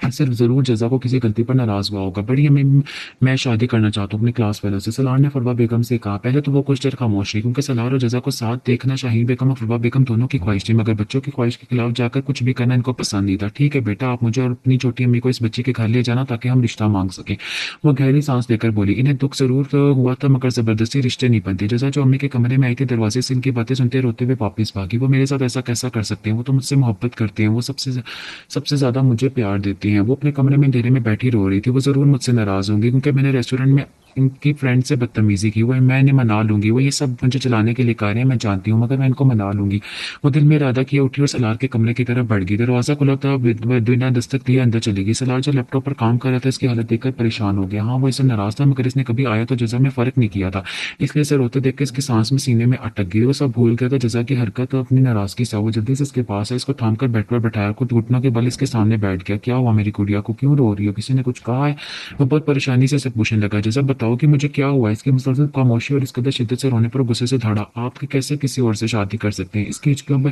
सिर्फ जरूर जजा को किसी गलती पर नाराज हुआ होगा। बड़ी मैं शादी करना चाहता हूँ अपनी क्लास फेलो से। सलार ने फरवा बेगम से कहा। पहले तो वो कुछ देर खामोश रही क्योंकि सलार और जजा को साथ देखना शाहीन बेगम और फरवा बेगम दोनों की ख्वाहिश थी मगर बच्चों की ख्वाहिश के खिलाफ जाकर कुछ भी करना इनको पसंद नहीं था। ठीक है बेटा, आप मुझे और अपनी छोटी अम्मी को इस बच्ची के घर ले जाना ताकि हम रिश्ता मांग सके। वो गहरी सांस लेकर बोली। इन्हें दुख जरूर तो हुआ था मगर जबरदस्ती रिश्ते नहीं बनते। जजा जो अम्मी के कमरे में आई थी दरवाजे से इनकी बातें सुनते रोते हुए वापस भागी। वो मेरे साथ ऐसा कैसा कर सकते हैं? वो तो मुझसे मोहब्बत करते हैं। वो सबसे ज्यादा मुझे प्यार देती हैं। वो अपने कमरे में अंधेरे में बैठी रो रही थी। वो जरूर मुझसे नाराज होंगी क्योंकि मैंने रेस्टोरेंट में इनकी फ्रेंड से बदतमीजी की। वो मैं इन्हें मना लूंगी। वो ये सब मुझे चलाने के लिए कर रहे हैं, मैं जानती हूँ, मगर मैं इनको मना लूंगी। वो दिल में इरादा किया उठी और सलार के कमरे की तरफ बढ़ गई। दरवाजा खुला था। बिना दस्तक दिए अंदर चली गई। सलार जो लैपटॉप पर काम कर रहा था इसकी हालत देखकर परेशान हो गया। हाँ, वो इससे नाराज था मगर इसने कभी आया तो जजा में फर्क नहीं किया था, इसलिए इसे रोते देख के इसकी सांस में सीने में अटक गई। वो सब भूल गया था जजा की हरकत और अपनी नाराजगी से। वो जल्दी से इसके पास है, इसको थाम कर बेड पर बैठाया, खुद घुटनों के बल इसके सामने बैठ गया। क्या हुआ मेरी गुड़िया को? क्यों रो रही हो? किसी ने कुछ कहा है? वो बहुत परेशानी से पूछने लगा। जजा बताओ बताओ कि मुझे क्या हुआ है। इसकी मुसलसल खामोशी और इस कदर शिद्दत से रोने पर गुस्से से धड़ा, आप कैसे किसी और से शादी कर सकते हैं? इसकी हिचकियों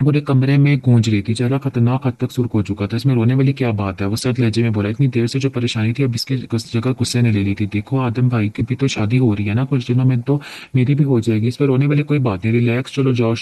पूरे कमरे में गूंज रही थी। चेहरा खतरनाक हद तक सुर्ख हो चुका था। इसमें रोने वाली क्या बात है? वो सर्द लहजे में बोला, इतनी देर से जो परेशानी थी अब इसके जगह गुस्से ने ले ली थी। देखो आदम भाई की भी तो शादी हो रही है ना, कुछ दिनों में तो मेरी भी हो जाएगी। इस पर रोने वाली कोई बात नहीं, रिलैक्स, चलो जाओ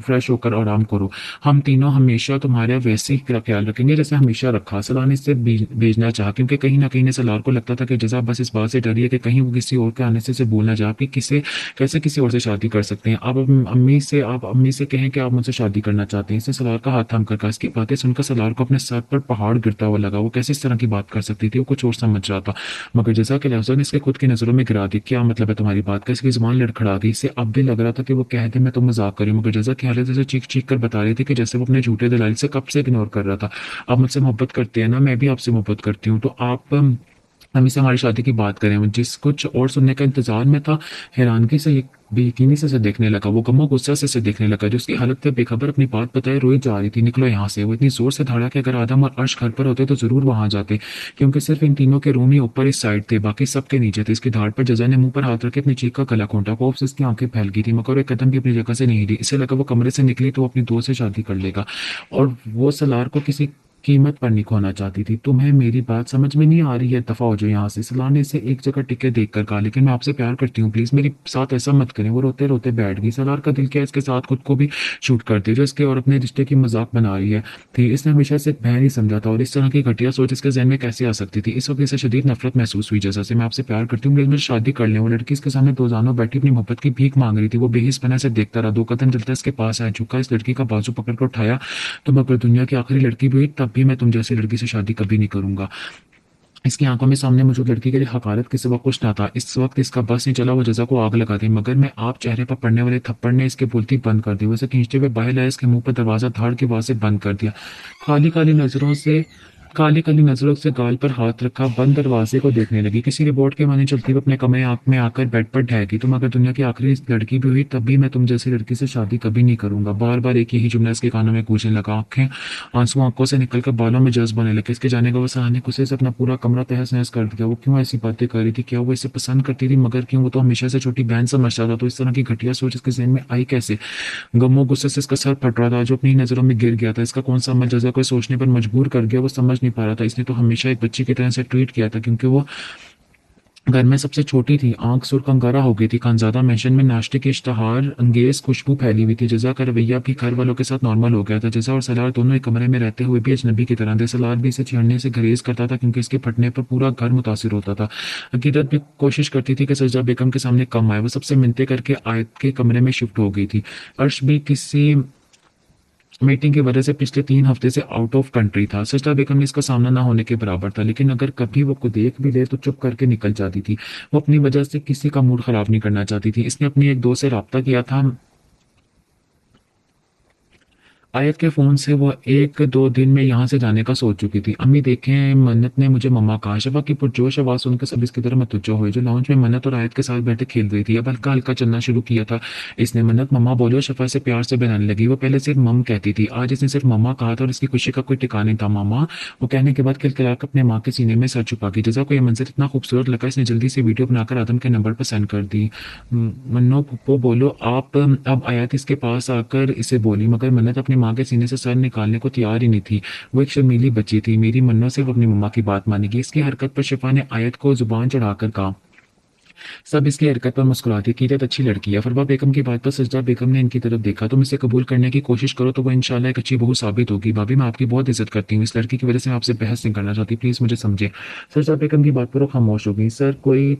फ्रेश होकर आराम करो। हम तीनों हमेशा तुम्हारा वैसे ही ख्याल रखेंगे जैसे हमेशा रखा। सलार ने इससे भेजना चाहा, क्योंकि कहीं ना कहीं सलार को लगता था कि जजा बस इस बात से डरी है कि कहीं वो किसी और के आने से इसे भूल ना जा कि किसे कैसे किसी और से शादी कर सकते हैं। आप अम्मी से कहें कि आप मुझसे शादी करना चाहते हैं। इसने सलार का हाथ थाम कर कहा। इसकी बातें सुनकर सलार को अपने सर पर पहाड़ गिरता हुआ लगा। वो कैसे इस तरह की बात कर सकती थी? वो कुछ और समझ रहा था, मगर जजा के लफ्ज़ों ने इसके खुद की नजरों में गिरा दी। क्या मतलब है तुम्हारी बात का? इसकी जुबान लड़खड़ा गई। इसे अब भी लग रहा था कि वो कह दे मैं तो मजाक करी, मगर जजा की हालत जैसे चीख चीख कर बता रही थी कि जैसे वो अपने झूठे दलाल से कब से इग्नोर कर रहा था। आप मुझसे मोहब्बत करते हैं ना? मैं भी आपसे मोहब्बत करती हूँ, तो आप हम इसे हमारी शादी की बात करें। जिस कुछ और सुनने का इंतजार में था, हैरानगी से बेयकीनी से देखने लगा। वो गमो गुस्सा से देखने लगा। जो उसकी हालत पे बेखबर अपनी बात बताए रोई जा रही थी। निकलो यहाँ से। वो इतनी जोर से धड़ा कि अगर आदम और अर्श घर पर होते तो जरूर वहां जाते, क्योंकि सिर्फ इन तीनों के रूम ही ऊपर इस साइड थे, बाकी सबके नीचे थे। इसकी धाड़ पर जजा ने मुंह पर हाथ रखे अपनी चीख का गला घोंटा। खौफ से इसकी आंखें फैल गई थी, मगर एक कदम भी अपनी जगह से नहीं हिली। इसे लगा वो कमरे से निकली तो वो अपनी दोस्त से शादी कर लेगा, और वो सलार को किसी कीमत पर नहीं खोना चाहती थी। तुम्हें मेरी बात समझ में नहीं आ रही है? दफा हो जाओ यहाँ से। सलार ने इसे एक जगह टिके देख कर कहा, लेकिन मैं आपसे प्यार करती हूँ, प्लीज मेरे साथ ऐसा मत करें। वो रोते रोते बैठ गई। सलार का दिल क्या इसके साथ खुद को भी शूट करती जो इसके और अपने रिश्ते की मजाक बना रही है थी। इसने हमेशा से बहन ही समझा था, और इस तरह की घटिया सोच इसके जहन में कैसे आ सकती थी? इस वक्त इसे शदीद नफरत महसूस हुई। जैसा से मैं आपसे प्यार करती हूँ, मुझे शादी कर लें। वो लड़की इसके सामने दो जानों बैठी अपनी मोहब्बत की भीख मांग रही थी। वो बेहिस पना से देखता रहा। दो कदम चलता इसके पास आया, झुका, इस लड़की का बाजू पकड़ कर उठाया। तुम अगर दुनिया की आखिरी लड़की भी हुई तब भी मैं तुम जैसी लड़की से शादी कभी नहीं करूंगा। इसकी आंखों में सामने मौजूद लड़की के लिए हकारत के सिवा कुछ ना था। इस वक्त इसका बस नहीं चला, वो जजा को आग लगा दी, मगर मैं आप चेहरे पर पड़ने वाले थप्पड़ ने इसके बोलती बंद कर दी। वैसे खींचते हुए बाहर लाया, इसके मुंह पर दरवाजा धाड़ के आवाज से बंद कर दिया। काली काली नजरों से काली काली नजरों से गाल पर हाथ रखा बंद दरवाजे को देखने लगी। किसी रिपोर्ट के माने चलती हुए अपने कमरे आंख में आकर बेड पर ढह गई। तुम अगर दुनिया की आखिरी लड़की भी हुई तब भी मैं तुम जैसी लड़की से शादी कभी नहीं करूंगा। बार बार एक यही जुमला इसके कानों में गूंजने लगा। आंखें आंसू आंखों से निकलकर बालों में जज्ब होने लगे। इसके जाने का वो सहाने गुस्से से अपना पूरा कमरा तहस नहस कर दिया। वो क्यों ऐसी बातें कर रही थी? क्या वो इसे पसंद करती थी? मगर क्यों? वो तो हमेशा से छोटी बहन समझता था, तो इस तरह की घटिया सोच इसके जहन में आई कैसे? गमो गुस्से से इसका सर फट रहा था, जो अपनी नजरों में गिर गया था। इसका कौन सा अमल जजा को सोचने पर मजबूर कर गया, वो समझ नहीं पा रहा था। इसने तो हमेशा एक बच्ची की तरह से ट्रीट किया था, क्योंकि वो घर में सबसे छोटी थी। आंख सुर्ख अंगारा हो गई थी। खानजादा मेंशन में नाश्ते की इश्तहार अंगेज खुशबू फैली हुई थी। जजा का रवैया भी घर वालों के साथ नॉर्मल हो गया था। जजा और सलार दोनों एक कमरे में रहते हुए भी अजनबी की तरह थे। सलार भी इसे छेड़ने से गुरेज करता था, क्योंकि इसके फटने पर पूरा घर मुतासिर होता था। अकीदत भी कोशिश करती थी कि सजदा बेगम के सामने कम आए। वो सबसे मिन्नतें करके आयत के कमरे में शिफ्ट हो गई थी। अर्श भी किसी मीटिंग की वजह से पिछले 3 हफ्ते से आउट ऑफ कंट्री था। सजदा बेगम ने इसका सामना ना होने के बराबर था, लेकिन अगर कभी वो को देख भी ले तो चुप करके निकल जाती थी। वो अपनी वजह से किसी का मूड खराब नहीं करना चाहती थी। इसने अपनी एक दोस्त से रब्ता किया था। आयत के फोन से वो 1-2 दिन में यहाँ से जाने का सोच चुकी थी। अम्मी देखें, मन्नत ने मुझे मम्मा कहा। शफा की पुरजोश आवाज सुनकर सब इसकी तरफ मतवज्जो हुए, जो लाउंज में मन्नत और आयत के साथ बैठे खेल रही थी। अब हल्का हल्का चलना शुरू किया था इसने। मन्नत मम्मा बोलो, शफा से प्यार से बनाने लगी। वो पहले सिर्फ मम कहती थी, आज इसने सिर्फ मम्मा कहा था, और इसकी खुशी का कोई ठिकाना नहीं था। मामा, वो कहने के बाद खिलखिलाकर अपने माँ के सीने में सर छुपा गई। जजा को यह मंजर इतना खूबसूरत लगा, इसने जल्दी से वीडियो बनाकर आदम के नंबर पर सेंड कर दी। मन्नो पुप्पो बोलो आप। अब आयत इसके पास आकर इसे बोली, मगर मन्नत अपनी माँ के सीने से सर निकालने को तैयार ही नहीं थी। वो एक शर्मीली बच्ची थी। मेरी मन्नो सिर्फ अपनी मम्मा की बात मानेगी। इसकी हरकत पर शिफा ने आयत को जुबान चढ़ाकर कहा। सब इसकी हरकत पर मुस्कुराती। कीरत अच्छी लड़की है। फरवा बेगम की बात पर सजदा बेगम ने इनकी तरफ देखा। तुम इसे कबूल करने की कोशिश करो तो वो इंशाल्लाह एक अच्छी बहू साबित होगी। भाभी, मैं आपकी बहुत इज्जत करती हूँ। इस लड़की की वजह से मैं आपसे बहस नहीं करना चाहती, प्लीज मुझे समझे। सजदा बेगम की बात पर वो खामोश हो गई। सर, कोई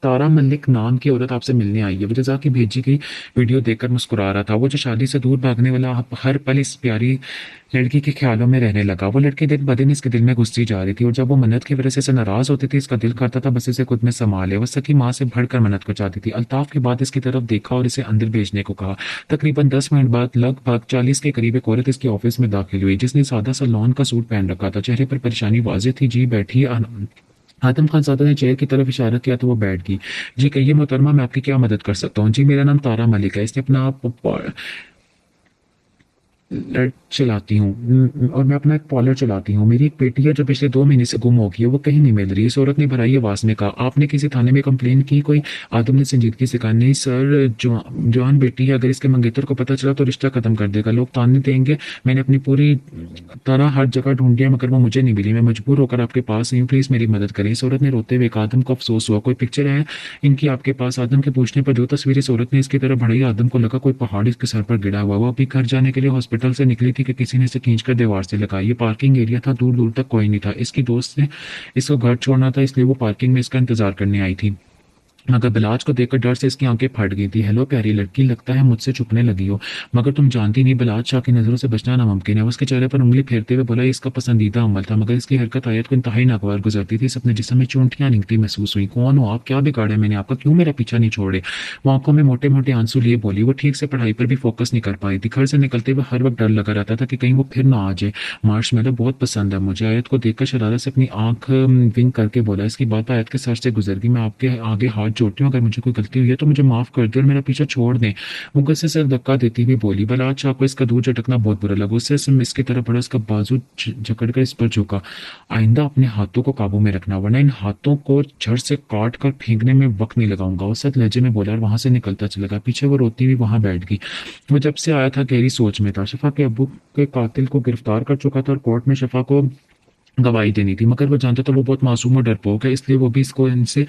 तारा मलिक नाम की औरत आपसे मिलने आई है। वो जजा की भेजी गई वीडियो देखकर मुस्कुरा रहा था। वो जो शादी से दूर भागने वाला हर पल इस प्यारी लड़की के ख्यालों में रहने लगा। वो लड़की दिन ब दिन इसके दिल में घुसती जा रही थी, और जब वो मन्नत की वजह से नाराज होती थी, इसका दिल करता था बस इसे खुद में संभाले। वो सकी माँ से बढ़कर मन्नत को चाहती थी। अल्ताफ के बाद इसकी तरफ देखा और इसे अंदर भेजने को कहा। तकरीबन 10 मिनट बाद लगभग 40 के करीब एक औरत इसके ऑफिस में दाखिल हुई, जिसने सादा सा लॉन का सूट पहन रखा था। चेहरे पर परेशानी वाज़ेह थी। जी बैठी। आदम खान सादा ने चेयर की तरफ इशारा किया तो वो बैठ गई। जी कहिए मोहतरमा, मैं आपकी क्या मदद कर सकता हूँ? जी, मेरा नाम तारा मलिक है। इसने अपना आप चलाती हूँ और मैं अपना एक पार्लर चलाती हूँ। मेरी एक बेटी है जो पिछले 2 महीने से गुम हो गई है, वो कहीं नहीं मिल रही। इस औरत ने भराई आवाज़ में कहा, आपने किसी थाने में कंप्लेन की? कोई आदम ने संजीदगी से कहा, नहीं सर, जवान बेटी है, अगर इसके मंगेतर को पता चला तो रिश्ता खत्म कर देगा, लोग ताने देंगे। मैंने अपनी पूरी तरह हर जगह ढूंढ लिया मगर वो मुझे नहीं मिली। मैं मजबूर होकर आपके पास आई हूँ, प्लीज़ मेरी मदद करें। इस औरत ने रोते हुए कहा, आदम को अफसोस हुआ, कोई पिक्चर है इनकी आपके पास? आदम के पूछने पर जो तस्वीर इस औरत ने इसकी तरफ बढ़ाई, आदम को लगा कोई पहाड़ इसके सर पर गिरा हुआ। वो अभी घर जाने के लिए हॉस्पिटल से निकली थी कि किसी ने इसे खींचकर दीवार से लगाई। ये पार्किंग एरिया था, दूर दूर तक कोई नहीं था। इसकी दोस्त ने इसको घर छोड़ना था, इसलिए वो पार्किंग में इसका इंतजार करने आई थी। मगर बिलाज को देखकर डर से इसकी आंखें फट गई थी। हेलो प्यारी लड़की, लगता है मुझसे छुपने लगी हो, मगर तुम जानती नहीं बिलाज शाह की नजरों से बचना नामुमकिन है। उसके चेहरे पर उंगली फेरते हुए बोला, इसका पसंदीदा अमल था, मगर इसकी हरकत आयत को इंतहाई नागवार गुजरती थी। इस अपने जिस्म में चूंटियां निकलती महसूस हुई। कौन हो आप? क्या बिगाड़ा मैंने आपका? क्यों मेरा पीछा नहीं छोड़े? वो आंखों में मोटे मोटे आंसू लिए बोली। वो ठीक से पढ़ाई पर भी फोकस नहीं कर पाई थी। घर से निकलते हुए हर वक्त डर लगा रहता था कि कहीं वो फिर ना आ जाए। मार्शमेलो बहुत पसंद है मुझे। आयत को देखकर शरारत से अपनी आंख विंक करके बोला। इसकी बात आयत के सर से गुजर गई। मैं आपके आगे हाथ जोड़ती हूँ, अगर मुझे कोई गलती हुई है तो मुझे माफ कर दे और मेरा पीछा छोड़ दें। वो गुस्से से धक्का देती हुई बोली। बलाट शाह को इसका दूर झटकना बहुत बुरा लगा। उससे इसकी तरफ बढ़ा, उसका बाजू जकड़कर इस पर झुका। आइंदा अपने हाथों को काबू में रखना, वरना इन हाथों को जड़ से काट कर फेंकने में वक्त नहीं लगाऊंगा, उस लहजे में बोला और वहां से निकलता चला गया। पीछे वो रोती हुई वहां बैठ गई। वो जब से आया था गहरी सोच में था। शफा के अब्बू के कातिल को गिरफ्तार कर चुका था और कोर्ट में शफा को गवाही देनी थी, मगर वो जानता था वो बहुत मासूम और डरपोक है, इसलिए वो भी इसको इनसे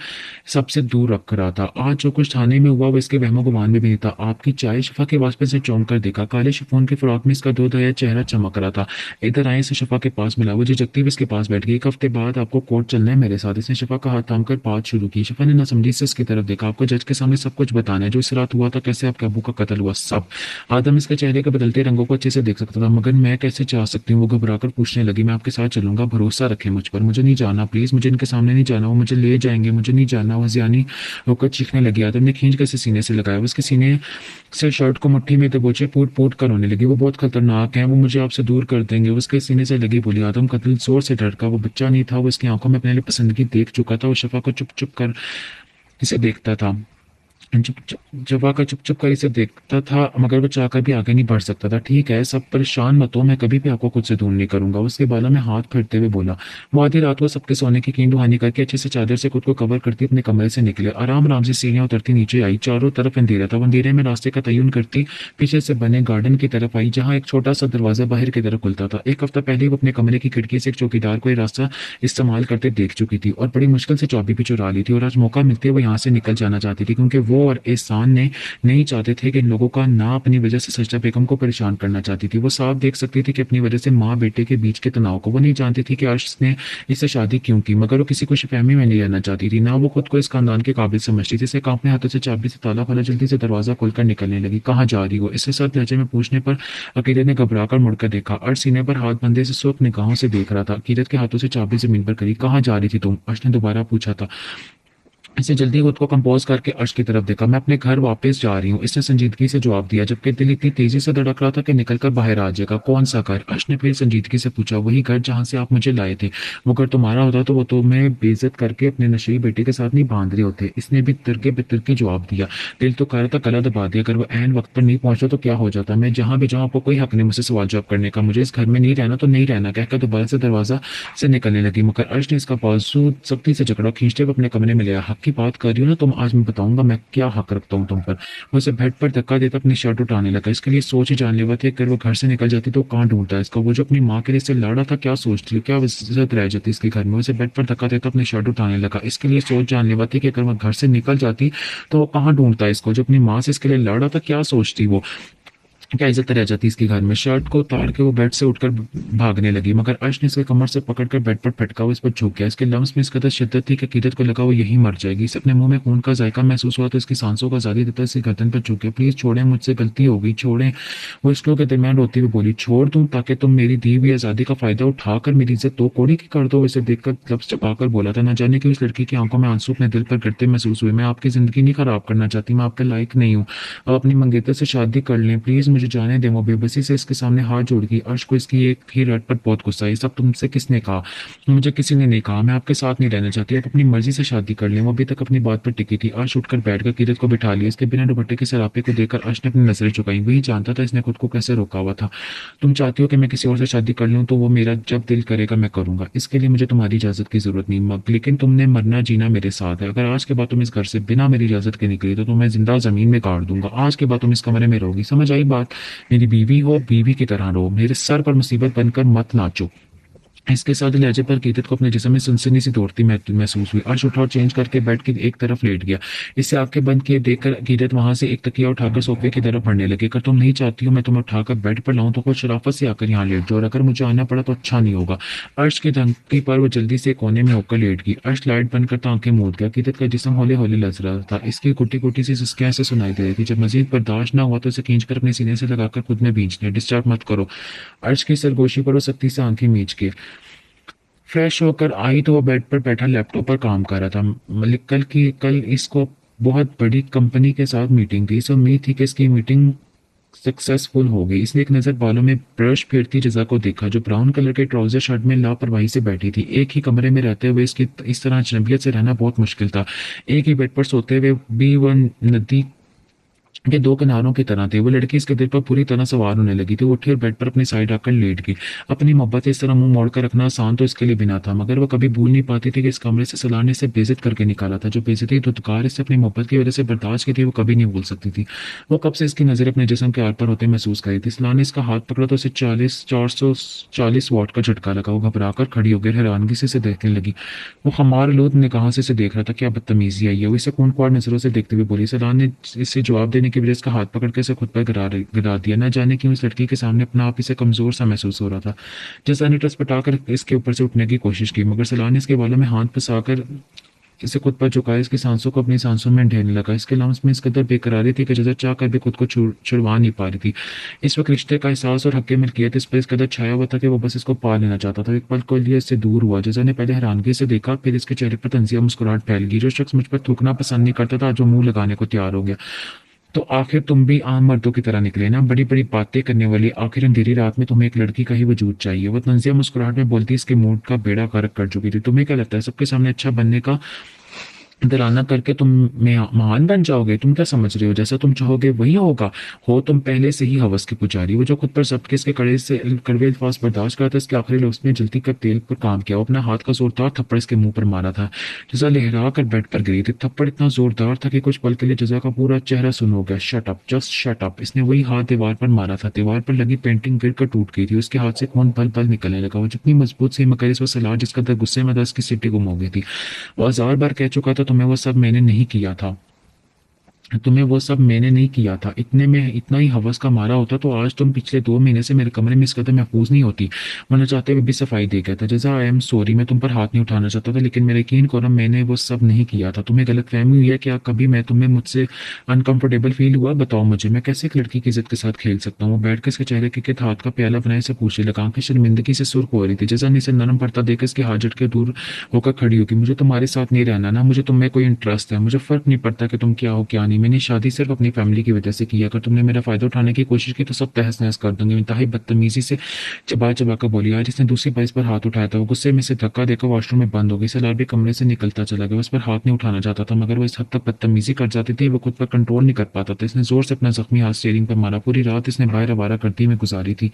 सबसे दूर रख रहा था। आज जो कुछ थाने में हुआ वो इसके वहमो गुमान में भी नहीं था। आपकी चाय? शफा के वास्ते से चौंक कर देखा। काले शिफोन के फ्रॉक में इसका दूध आया चेहरा चमक रहा था। इधर आए से शफा के पास मिला। वो झिझकती हुई इसके पास बैठ गई। एक हफ्ते बाद आपको कोर्ट चलना है मेरे साथ। इसने शफा का हाथ थाम कर बात शुरू की। शफा ने नासमझी से इसकी तरफ देखा। आपको जज के सामने सब कुछ बताना है, जो इस रात हुआ था, कैसे आपके अबू का कत्ल हुआ, सब। आदम इसके चेहरे के बदलते रंगों को अच्छे से देख सकता था। मगर मैं कैसे चाह सकती हूँ? वो घबराकर पूछने लगी। मैं आपके साथ चलूंगा, भरोसा रखें मुझ पर। मुझे नहीं जाना, प्लीज मुझे इनके सामने नहीं जाना, वो मुझे ले जाएंगे, मुझे नहीं जाना। वो जियानी होकर चीखने लगी। आदम ने खींच कर इसे सीने से लगाया। उसके सीने से शर्ट को मुट्ठी में दबोचे फूट फूट कर रोने लगी। वो बहुत खतरनाक है, वो मुझे आपसे दूर कर देंगे। उसके सीने से लगी बोली। आदम का दिल जोर से धड़का। वो बच्चा नहीं था, वो इसकी आंखों में अपने लिए पसंदगी देख चुका था। वो शफा को चुप चुप कर इसे देखता था। जवा का चुप चुप कर इसे देखता था, मगर वो चाहकर भी आगे नहीं बढ़ सकता था। ठीक है, सब परेशान मत हो, मैं कभी भी आपको खुद से दूर नहीं करूंगा। उसके बालों में हाथ फेरते हुए बोला। वो आधी रात को सबके सोने की कींद दुहानी करके अच्छे से चादर से खुद को कवर करती अपने कमरे से निकले। आराम आराम से सीढ़ियां उतरती नीचे आई। चारों तरफ अंधेरा था। वो अंधेरे में रास्ते का तयन करती पीछे से बने गार्डन की तरफ आई, जहाँ एक छोटा सा दरवाजा बाहर की तरफ खुलता था। एक हफ्ता पहले वो अपने कमरे की खिड़की से एक चौकीदार को ये रास्ता इस्तेमाल करते देख चुकी थी और बड़ी मुश्किल से चाबी भी चुरा ली थी। और आज मौका मिलते वो यहाँ से निकल जाना चाहती थी, क्योंकि वो और एहसान ने नहीं चाहते थे कि इन लोगों का ना अपनी वजह से सजदा बेगम को परेशान करना चाहती थी। वो साफ देख सकती थी कि अपनी वजह से माँ बेटे के बीच के तनाव को। वो नहीं जानती थी कि अर्श ने इससे शादी क्यों की, मगर वो किसी को शिफहमी में नहीं रहना चाहती थी। ना वो खुद को इस खानदान के काबिल समझती थी। इसे कांपने हाथों से चाबी से ताला खोला, जल्दी से दरवाजा खोलकर निकलने लगी। कहाँ जा रही हो? इससे सख्त लहजे में पूछने पर अकीदत ने घबरा कर मुड़कर देखा। अर्श सीने पर हाथ बंधे से सुर्ख निगाहों से देख रहा था। अकीदत के हाथों से चाबी जमीन पर करी। कहाँ जा रही थी तुम? अर्श ने दोबारा पूछा था। इसे जल्दी खुद को कंपोज करके अर्श की तरफ देखा। मैं अपने घर वापस जा रही हूँ, इसने संजीदगी से जवाब दिया, जबकि दिल इतनी तेजी से धड़क रहा था कि निकलकर बाहर आ जाएगा। कौन सा घर? अर्श ने फिर संजीदगी से पूछा। वही घर जहाँ से आप मुझे लाए थे। वो घर तुम्हारा होता तो वो तुम्हें बेइज्जत करके अपने नशेड़ी बेटे के साथ नहीं बांध रहे होते। इसने भी तिरके के जवाब दिया। दिल तो कर रहा था गला दबा दिया, अगर वो ऐन वक्त पर नहीं पहुंचा तो क्या हो जाता। मैं जहां भी जाऊँ आपको कोई हक नहीं मुझसे सवाल जवाब करने का। मुझे इस घर में नहीं रहना तो नहीं रहना, कहकर दोबारा से दरवाजा से निकलने लगी। मगर अर्श ने इसका बाजू सख्ती से जकड़ा, खींचते हुए अपने कमरे में लिया। हक की बात कर रही हूँ ना तुम, आज मैं बताऊंगा मैं क्या हक रखता हूँ तुम पर। वो इसे बेड पर धक्का देता अपनी शर्ट उठाने लगा। इसके लिए सोच ही जानलेवा थी, अगर वो घर से निकल जाती तो कहाँ ढूंढता इसका। वो जो अपनी माँ के लिए इससे लड़ा था, क्या सोचती, क्या इज्जत रह जाती इसके घर में। उसे बेड पर धक्का देता अपनी शर्ट उठाने लगा। इसके लिए सोच जानलेवा थी कि अगर वो घर से निकल जाती तो वो कहाँ ढूंढता इसको। जो अपनी माँ से इसके लिए लड़ा था, क्या सोचती वो, क्या इज्जत रह जाती इसके घर में। शर्ट को उतार के वो बेड से उठकर भागने लगी, मगर अर्श ने इसके कमर से पकड़कर बेड पर फटका। वो इस पर झुक गया। इसके लम्स में इस कदर शिद्दत थी कि अकीदत को लगा वो यही मर जाएगी। इसे अपने मुंह में खून का जायका महसूस हुआ तो इसकी सांसों का जारी देता इसकी गर्दन पर झुक गया। प्लीज छोड़ें, मुझसे गलती हो गई, छोड़ें। वो इसको के दरमियान रोती हुई बोली। छोड़ दूं ताकि तुम मेरी दी हुई आजादी का फायदा उठाकर मेरी इज्जत तो कोड़ी की कर दो। इसे देखकर लफ्ज चपाकर बोला था। न जाने कि उस लड़की की आंखों में आंसू अपने दिल पर गिरते महसूस हुए। मैं आपकी जिंदगी नहीं खराब करना चाहती, मैं आपके लायक नहीं हूँ। आप अपनी मंगेतर से शादी कर लें प्लीज, मुझे जाने दें। वो बेबसी से इसके सामने हाथ जोड़ गई। अर्श को इसकी एक ही रट पर बहुत गुस्सा है। ये सब तुमसे किसने कहा? मुझे किसी ने नहीं कहा। मैं आपके साथ नहीं रहना चाहती। आप अपनी मर्जी से शादी कर लें। वो अभी तक अपनी बात पर टिकी थी। अर्श उठकर बैठकर किरत को बिठा लिया। इसके बिना दुपट्टे के सरापे को देखकर अर्श ने अपनी नजरें झुकाई। वही जानता था इसने खुद को कैसे रोका हुआ था। तुम चाहती हो कि मैं किसी और से शादी कर लूं, तो वो मेरा जब दिल करेगा मैं करूंगा। इसके लिए मुझे तुम्हारी इजाजत की जरूरत नहीं मग, लेकिन तुमने मरना जीना मेरे साथ है। अगर आज के बाद तुम इस घर से बिना मेरी इजाजत के निकली तो तुम्हें जिंदा जमीन में गाड़ दूंगा। आज के बाद तुम इस कमरे में रहोगी, समझ आई बात? मेरी बीवी हो, बीवी की तरह रहो। मेरे सर पर मुसीबत बनकर मत नाचो। इसके साथ लहजे पर कीरत को अपने जिस्म में सनसनी सी दौड़ती महसूस हुई। अर्श उठा और चेंज करके बेड की एक तरफ लेट गया। इससे आंखें बंद किए देखकर कीरत वहां से एक तकिया उठाकर सोफे की तरफ बढ़ने लगे। अगर तुम नहीं चाहती हो मैं तुम्हें उठाकर बेड पर लाऊं तो कुछ शराफत से आकर यहाँ लेट जाओ, और अगर मुझे आना पड़ा तो अच्छा नहीं होगा। अर्श की धमकी पर वो जल्दी से कोने में होकर लेट गई। अर्श लाइट बंद करता आंखें मूंद गया। कीरत का जिस्म हौले हौले लच रहा था। इसकी कुटी कुटी सी सुस्कियां ऐसे सुनाई दे रही थी। जब मजीद बर्दाश्त ना हुआ तो इसे खींच कर अपने सीने से लगाकर खुद में भींच लिया। डिस्टर्ब मत करो। अर्श की सरगोशी पर वो सख्ती से आंखें मींच के फ्रेश होकर आई तो वो बेड पर बैठा लैपटॉप पर काम कर रहा था। कल इसको बहुत बड़ी कंपनी के साथ मीटिंग थी। इसे उम्मीद थी कि इसकी मीटिंग सक्सेसफुल हो गई। इसने एक नज़र बालों में ब्रश फेरती जजा को देखा, जो ब्राउन कलर के ट्राउजर शर्ट में लापरवाही से बैठी थी। एक ही कमरे में रहते हुए इसकी इस तरह अजनबियत से रहना बहुत मुश्किल था। एक ही बेड पर सोते हुए भी वह नदी के दो किनारों की तरह थे। वो लड़की इसके दिल पर पूरी तरह सवार होने लगी थी। वो उठी और बेड पर अपनी साइड आकर लेट गई। अपनी मोहब्बत इस तरह मुंह मोड़कर रखना आसान तो इसके लिए भी ना था, मगर वो कभी भूल नहीं पाती थी कि इस कमरे से सलाह ने इसे बेइज्जत करके निकाला था। जो बेइज्जती धुतकार इससे अपनी मोहब्बत की वजह से बर्दाश्त की थी, वो कभी नहीं भूल सकती थी। वो कब से इसकी नजर अपने जिस्म के आर पर होते महसूस करी थी। सलाह ने इसका हाथ पकड़ा तो उसे 440 वॉट का झटका लगा। वो घबरा कर खड़ी हो गई, हैरानगी से इसे देखने लगी। वो खमार लूद निगाहों से इसे देख रहा था। क्या बदतमीजी आई है, वो इसे खून ख्वार नजरों से देखते हुए बोली। सलाह ने इसे जवाब देने की बजाय इसका हाथ पकड़ के इसे खुद पर गिरा दिया। न जाने क्यों इस लड़की के सामने अपना आप इसे कमजोर सा महसूस हो रहा था। जैसा ने टसपटाकर इसके ऊपर से उठने की कोशिश की, मगर सलाह ने इसके बालों में हाथ फंसाकर इसे खुद पर झुकाया। इसकी सांसों को अपनी सांसों में ढेरने लगा। इसके लम्स में इस कदर बेकरारी थी कि जैसा चाह कर भी खुद को छुड़वा नहीं पा रही थी। इस वक्त रिश्ते का एहसास और हक मिल्कियत इस पर इस कदर छाया हुआ था कि वो बस इसको पा लेना चाहता था। एक पल को लिए इससे दूर हुआ। जैसा ने पहले हैरानगी से देखा, फिर इसके चेहरे पर तंजिया मुस्कुराहट फैल गई। जो शख्स मुझ पर थूकना पसंद नहीं करता था, जो मुंह लगाने को तैयार हो गया। तो आखिर तुम भी आम मर्दों की तरह निकले ना, बड़ी बड़ी बातें करने वाली। आखिर अंधेरी रात में तुम्हें एक लड़की का ही वजूद चाहिए। वो तंजिया मुस्कुराहट में बोलती इसके मूड का बेड़ा गर्क कर चुकी थी। तुम्हें क्या लगता है सबके सामने अच्छा बनने का डराना करके तुम में महान बन जाओगे? तुम क्या समझ रहे हो जैसा तुम चाहोगे वही होगा? हो तुम पहले से ही हवस के पुजारी। वो जो खुद पर सबके इसके कड़वे अल्फाज बर्दाश्त करता, इसके आखिरी लफ्ज़ में जल्दी कर तेल पर काम किया। वो अपना हाथ का जोरदार थप्पड़ इसके मुंह पर मारा था। जजा लहरा कर बेड पर गिरी थी। थप्पड़ इतना जोरदार था कि कुछ पल के लिए जजा का पूरा चेहरा सुन हो गया। Shut up, just shut up. इसने वही हाथ दीवार पर मारा था। दीवार पर लगी पेंटिंग गिर कर टूट गई थी। उसके हाथ से खून पल पल निकलने लगा। वो जितनी मजबूत सी मकर इस सलाह जिसका दर गुस्से में था, उसकी सीटी गुम हो गई थी। वो हजार बार कह चुका था तुम्हें वो सब मैंने नहीं किया था, तुम्हें वो सब मैंने नहीं किया था। इतने में इतना ही हवस का मारा होता तो आज तुम पिछले 2 महीने से मेरे कमरे में इस कदर महफूज नहीं होती। वरना चाहते हुए भी सफाई दे गया था। जैसा आई एम सॉरी, मैं तुम पर हाथ नहीं उठाना चाहता था, लेकिन मेरा यकीन करो मैंने वो सब नहीं किया था। तुम्हें गलत फहमी हुई है क्या? कभी मैं तुम्हें मुझसे अनकंफर्टेबल फील हुआ? बताओ मुझे, मैं कैसे एक लड़की की इज्जत के साथ खेल सकता हूँ? बैठ कर इसके चेहरे के हाथ का प्याला बनाए से पूछने लगा। आंखें शर्मिंदगी से सुर्ख हो रही थी। जैसा इसे नरम पड़ता देकर इसके हाथ झटके दूर होकर खड़ी होगी। मुझे तुम्हारे साथ नहीं रहना ना, मुझे तुम्हें कोई इंटरेस्ट है। मुझे फर्क नहीं पड़ता कि तुम क्या हो क्या नहीं। मैंने शादी सिर्फ अपनी फैमिली की वजह से किया। अगर तुमने मेरा फायदा उठाने की कोशिश की तो सब तहस नहस कर दूंगी। इंतहाई बदतमीजी से चबा चबा कर बोली। आज इसने दूसरी बार इस पर हाथ उठाया था। वो गुस्से में से धक्का देकर वॉशरूम में बंद हो गई। सलार भी कमरे से निकलता चला गया। उस पर हाथ नहीं उठाना चाहता था, मगर वो इस हद तक बदतमीजी कर जाती थी वो खुद पर कंट्रोल नहीं कर पाता था। इसने जोर से अपना जख्मी हाथ स्टीयरिंग पर मारा। पूरी रात इसने बाहर आवारा करती में गुजारी थी।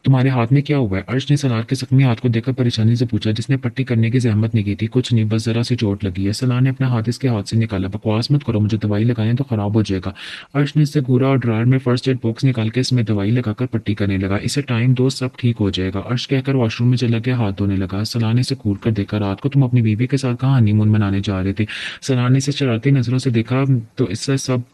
तुम्हारे हाथ में क्या हुआ है? अर्श ने सलार के जख्मी हाथ को देखकर परेशानी से पूछा, जिसने पट्टी करने की जहमत नहीं की थी। कुछ नहीं, बस जरा सी चोट लगी है। सलार ने अपना हाथ इसके हाथ से निकाला। बकवास मत करो, मुझे दवाई लगाएं तो खराब हो जाएगा। अर्श ने इससे घूरा और ड्रायर में फर्स्ट एड बॉक्स निकाल के इसमें दवाई लगाकर पट्टी करने लगा। इसे टाइम दो, सब ठीक हो जाएगा। अर्श कहकर वॉशरूम में चला गया, हाथ धोने लगा। सलार ने इसे घूर कर देखा। रात को तुम अपनी बीवी के साथ कहाँ हनीमून मनाने जा रहे थे? सलार ने इसे शरारती नजरों से देखा तो इससे सब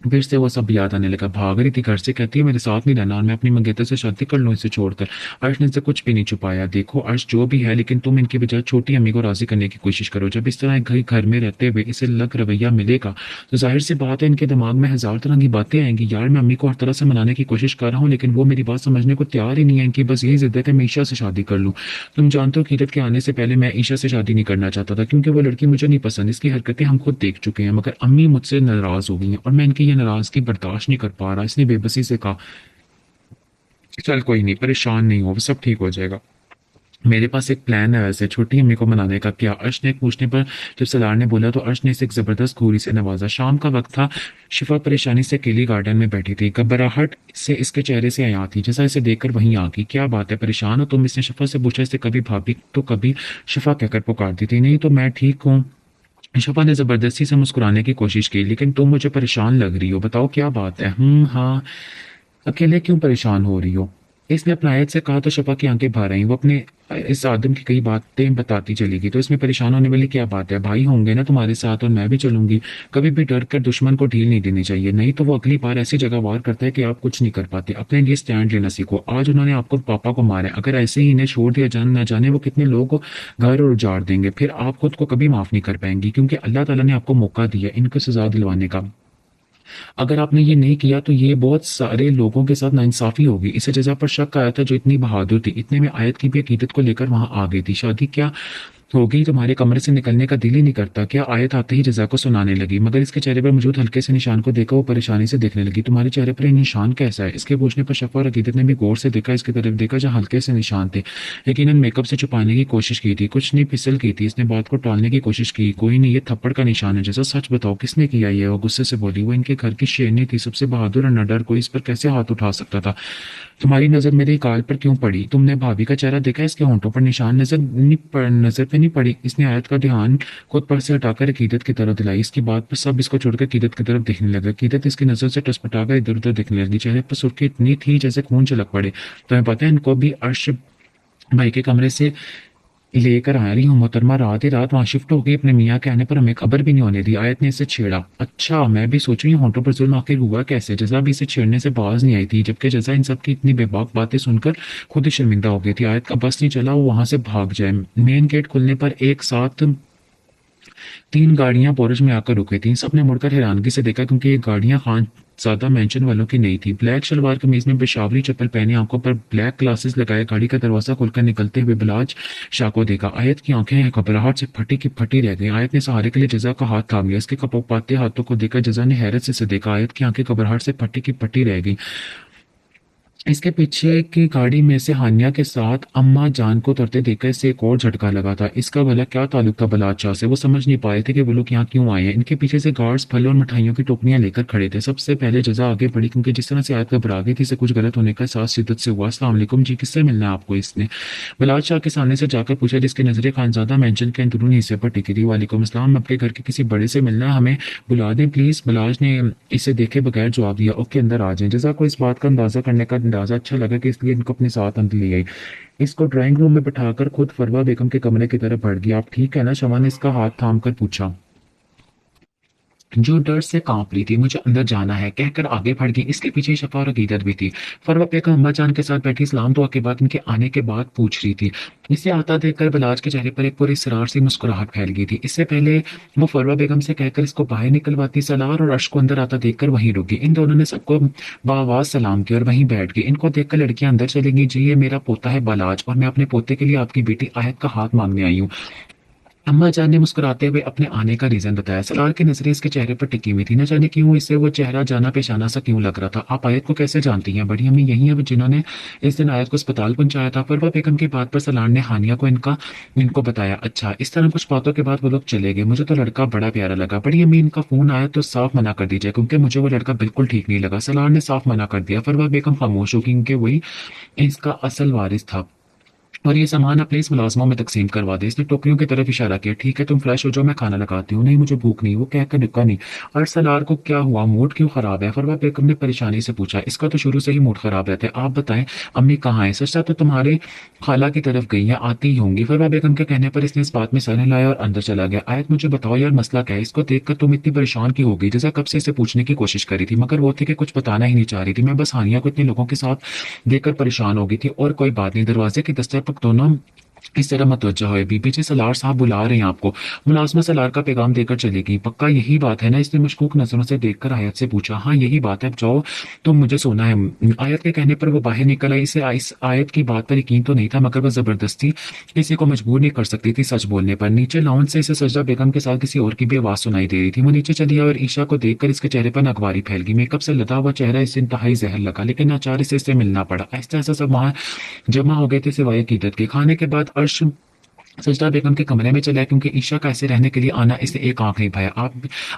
फिर से वो सब याद आने लगा। भाग रही थी घर से, कहती है मेरे साथ नहीं रहना और मैं अपनी मंगेतर से शादी कर लूँ इसे छोड़कर। अर्श ने इसे कुछ भी नहीं छुपाया। देखो अर्श जो भी है, लेकिन तुम इनके बजाय छोटी अम्मी को राजी करने की कोशिश करो। जब इस तरह घर में रहते हुए इसे लग रवैया मिलेगा तो जाहिर सी बात है इनके दिमाग में हजार तरह की बातें आएंगी। यार मैं अम्मी को हर तरह से मनाने की कोशिश कर रहा हूँ, लेकिन वो मेरी बात समझने को तैयार ही नहीं है। इनकी बस यही जिद है कि मैं ईशा से शादी कर लूँ। तुम जानते हो कीरत के आने से पहले मैं ईशा से शादी नहीं करना चाहता था, क्योंकि वो लड़की मुझे नहीं पसंद। इसकी हरकतें हम खुद देख चुके हैं, मगर अम्मी मुझसे नाराज हो गई हैं और मैं इनकी ये नाराजगी बर्दाश्त नहीं कर पा रहा। इसने बेबसी से कहा, चल कोई नहीं, परेशान नहीं हो, सब ठीक हो जाएगा। मेरे पास एक प्लान है वैसे छोटी अम्मी को मनाने का। क्या? अर्श ने पूछने पर जब सलार ने बोला तो अर्श ने इसे एक जबरदस्त घूरी से नवाजा। शाम का वक्त था। शिफा परेशानी से अकेली गार्डन में बैठी थी। घबराहट से इसके चेहरे से आया थी। जैसा इसे देखकर वहीं आ गई। क्या बात है, परेशान हो तुम? इसने शिफा से पूछा। इसे कभी भाभी तो कभी शिफा कहकर पुकारती थी। नहीं तो मैं ठीक हूँ। शिफा ने जबरदस्ती से मुस्कुराने की कोशिश की। लेकिन तुम मुझे परेशान लग रही हो, बताओ क्या बात है? हाँ, अकेले क्यों परेशान हो रही हो? इसने अपना आयत से कहा तो शफा की आंखें भर आई। वो अपने इस आदम की कई बातें बताती चलेगी। तो इसमें परेशान होने वाली क्या बात है? भाई होंगे ना तुम्हारे साथ, और मैं भी चलूंगी। कभी भी डर कर दुश्मन को ढील नहीं देनी चाहिए, नहीं तो वो अगली बार ऐसी जगह वार करता है कि आप कुछ नहीं कर पाते। अपने लिए स्टैंड लेना सीखो। आज उन्होंने आपको पापा को मारा है, अगर ऐसे ही इन्हें छोड़ दिया न जाने वो कितने लोगों को घर और उजाड़ देंगे। फिर आप खुद को कभी माफ नहीं कर पाएंगी, क्योंकि अल्लाह ताला ने आपको मौका दिया इनको सजा दिलवाने का। अगर आपने ये नहीं किया तो ये बहुत सारे लोगों के साथ नाइंसाफी होगी। इसे जजा पर शक आया था जो इतनी बहादुर थी। इतने में आयत की भी अकीदत को लेकर वहां आ गई थी। शादी क्या होगी, तुम्हारे कमरे से निकलने का दिल ही नहीं करता क्या? आयत आते ही जजा को सुनाने लगी, मगर इसके चेहरे पर मौजूद हल्के से निशान को देखकर वो परेशानी से देखने लगी। तुम्हारे चेहरे पर ये निशान कैसा है? इसके पूछने पर शफा और अकीदत ने भी गौर से देखा, इसकी तरफ देखा जहाँ हल्के से निशान थे। यकीनन मेकअप से छुपाने की कोशिश की थी, कुछ नहीं फिसल की थी। इसने बात को टालने की कोशिश की। कोई नहीं, ये थप्पड़ का निशान है। जैसा सच बताओ किसने किया ये? वो गुस्से से बोली। वो इनके घर की शेरनी थी, सबसे बहादुर और निडर, कोई इस पर कैसे हाथ उठा सकता था? तुम्हारी नजर मेरे गाल पर क्यों पड़ी? तुमने भाभी का चेहरा देखा? इसके होंठों पर निशान नजर पे नहीं पड़ी। इसने आयत का ध्यान खुद पर से हटाकर अकीदत की तरफ दिलाई। इसकी बात पर सब इसको छोड़कर अकीदत की तरफ देखने लगे। अकीदत इसकी नजर से टसपटाकर इधर उधर देखने लगी। चेहरे पर सुर्खी इतनी थी जैसे खून छलक पड़े। तुम्हें पता है इनको भी अर्श भाई के कमरे से लेकर आ रही हूँ मोहतरमा, रात ही रात वहां शिफ्ट हो गई अपने मियाँ के आने पर, हमें खबर भी नहीं होने दी। आयत ने इसे छेड़ा। अच्छा, मैं भी सोच रही हूँ होंठों पर जुल्म आखिर हुआ कैसे? जजा भी इसे छेड़ने से बाज नहीं आई थी, जबकि जजा इन सब की इतनी बेबाक बातें सुनकर खुद ही शर्मिंदा हो गई थी। आयत का बस नहीं चला वो वहां से भाग जाए। मेन गेट खुलने पर एक साथ 3 गाड़ियां पोरज में आकर रुकी थीं। सबने मुड़कर हैरानगी से देखा, क्योंकि ये गाड़ियां खान ज्यादा मेंशन वालों की नहीं थी। ब्लैक शलवार कमीज में पेशावरी चप्पल पहने, आंखों पर ब्लैक ग्लासेस लगाए, गाड़ी का दरवाजा खोलकर निकलते हुए बिलाज शाह को देखा। आयत की आंखें घबराहट से फटी की फटी रह गई। आयत ने सहारे के लिए जजा का हाथ थाम लिया। इसके कपकपाते हाथों को देखकर जजा ने हैरत से इसे देखा। आयत की आंखें घबराहट से फटी की फटी रह गई। इसके पीछे की गाड़ी में से हानिया के साथ अम्मा जान को उतरते देखकर इसे एक और झटका लगा था। इसका भला क्या ताल्लुक था बलाच शाह से? वो समझ नहीं पाए थे कि वो लोग यहाँ क्यों आए हैं। इनके पीछे से गार्ड्स फल और मिठाइयों की टोकरियां लेकर खड़े थे। सबसे पहले जजा आगे बढ़ी, क्योंकि जिस तरह से आयत घबरा गई थी इसे कुछ गलत होने का एहसास शिद्दत से हुआ। अस्सलाम वालेकुम जी, किससे मिलना है आपको? इसने बलाच शाह के सामने से जाकर पूछा, जिसकी नजरें खानजादा मेंशन के अंदरूनी हिस्से पर टिकी थी। वालेकुम अस्सलाम, आपके घर के किसी बड़े से मिलना है, हमें बुला दें प्लीज। बलाच ने इसे देखे बगैर जवाब दिया। ओके, अंदर आ जाए। जजा को इस बात का अंदाजा करने का अंदाजा अच्छा लगा कि इसलिए इनको अपने साथ अंदर ले आई। इसको ड्राइंग रूम में बिठाकर खुद फरवा बेगम के कमरे की तरफ बढ़ गया। आप ठीक है ना? शमा ने इसका हाथ थाम कर पूछा, जो डर से कांप रही थी। मुझे अंदर जाना है कहकर आगे बढ़ गई। इसके पीछे शफा और अकीदत भी थी। फरवा बेगम अम्मा जान के साथ बैठी इस्लाम दुआ के बाद इनके आने के बाद पूछ रही थी। इसे आता देखकर बलाज के चेहरे पर एक पूरी सरार सी मुस्कुराहट फैल गई थी। इससे पहले वो फरवा बेगम से कहकर इसको बाहर निकलवाती, सलार और अर्श को अंदर आता देखकर वहीं रुकी। इन दोनों ने सबको बावाज सलाम किया और वहीं बैठ गई। इनको देखकर लड़कियां अंदर चलेंगी। जी, ये मेरा पोता है बलाज, और मैं अपने पोते के लिए आपकी बेटी आयत का हाथ मांगने आई हूँ। अम्मा जान ने मुस्कुराते हुए अपने आने का रीजन बताया। सलार की नजरें इसके चेहरे पर टिकी हुई थी। न जाने क्यों इसे वो चेहरा जाना पेशाना सा क्यों लग रहा था। आप आयत को कैसे जानती हैं? बड़ी अम्मी यही है जिन्होंने इस दिन आयत को अस्पताल पहुंचाया था। फरवा बेगम की बात पर सलार ने हानिया को इनको बताया। अच्छा, इस तरह कुछ बातों के बाद वो लोग चले गए। मुझे तो लड़का बड़ा प्यारा लगा। बड़ी अम्मी, इनका फोन आया तो साफ मना कर दीजिए, क्योंकि मुझे वो लड़का बिल्कुल ठीक नहीं लगा। सलार ने साफ मना कर दिया। फरवा बेगम खामोश हो, क्योंकि वही इसका असल वारिस था। और ये सामान अपने इस मुलाजमों में तकसीम करवा दे। इसने टोकरियों की तरफ इशारा किया। ठीक है, तुम फ्रेश हो जाओ, मैं खाना लगाती हूँ। नहीं, मुझे भूख नहीं। वो कहकर निका नहीं। और सलार को क्या हुआ, मूड क्यों खराब है? फरवा बेगम ने परेशानी से पूछा। इसका तो शुरू से ही मूड खराब रहता है। आप बताएं, अम्मी कहाँ है? सच्चा तो तुम्हारे खाला की तरफ गई है, आती ही होंगी। फरवा बेगम के कहने पर इसने इस बात में सर हिलाया और अंदर चला गया। आयत, मुझे बताओ यार, मसला क्या है? इसको देखकर तुम इतनी परेशान क्यों हो गई? जैसा कब से इसे पूछने की कोशिश करी थी, मगर वो थी कि कुछ बताना ही नहीं चाह रही थी। मैं बस हानिया को इतने लोगों के साथ देखकर परेशान हो गई थी, और कोई बात नहीं। दरवाजे की दस्तक पर दोनों इस तरह मतवज्जा हो बीबी जी सलार साहब बुला रहे हैं आपको। मुलाजमा सलार का पैगाम देकर चलेगी। पक्का यही बात है ना? इसने मशकूक नजरों से देखकर आयत से पूछा। हाँ यही बात है, अब जाओ, तुम मुझे सोना है। आयत के कहने पर वो बाहर निकल आई। इसे इस आयत की बात पर यकीन तो नहीं था, मगर वो जबरदस्ती किसी को मजबूर नहीं कर सकती थी सच बोलने पर। नीचे लाउंज से इसे सजदा बेगम के साथ किसी और की भी आवाज सुनाई दे रही थी। वो नीचे चली आई और ईशा को देखकर इसके चेहरे पर नागवारी फैल गई। मेकअप से लदा हुआ चेहरा इसे इंतहाई जहर लगा, लेकिन नाचार इसे इससे मिलना पड़ा। ऐसा ऐसा सब वहां जमा हो गए थे सिवाय अकीदत के। खाने के बाद अर्श सजदा बेगम के कमरे में चला, क्योंकि ईशा का ऐसे रहने के लिए आना इसे एक आंख नहीं भाया। आप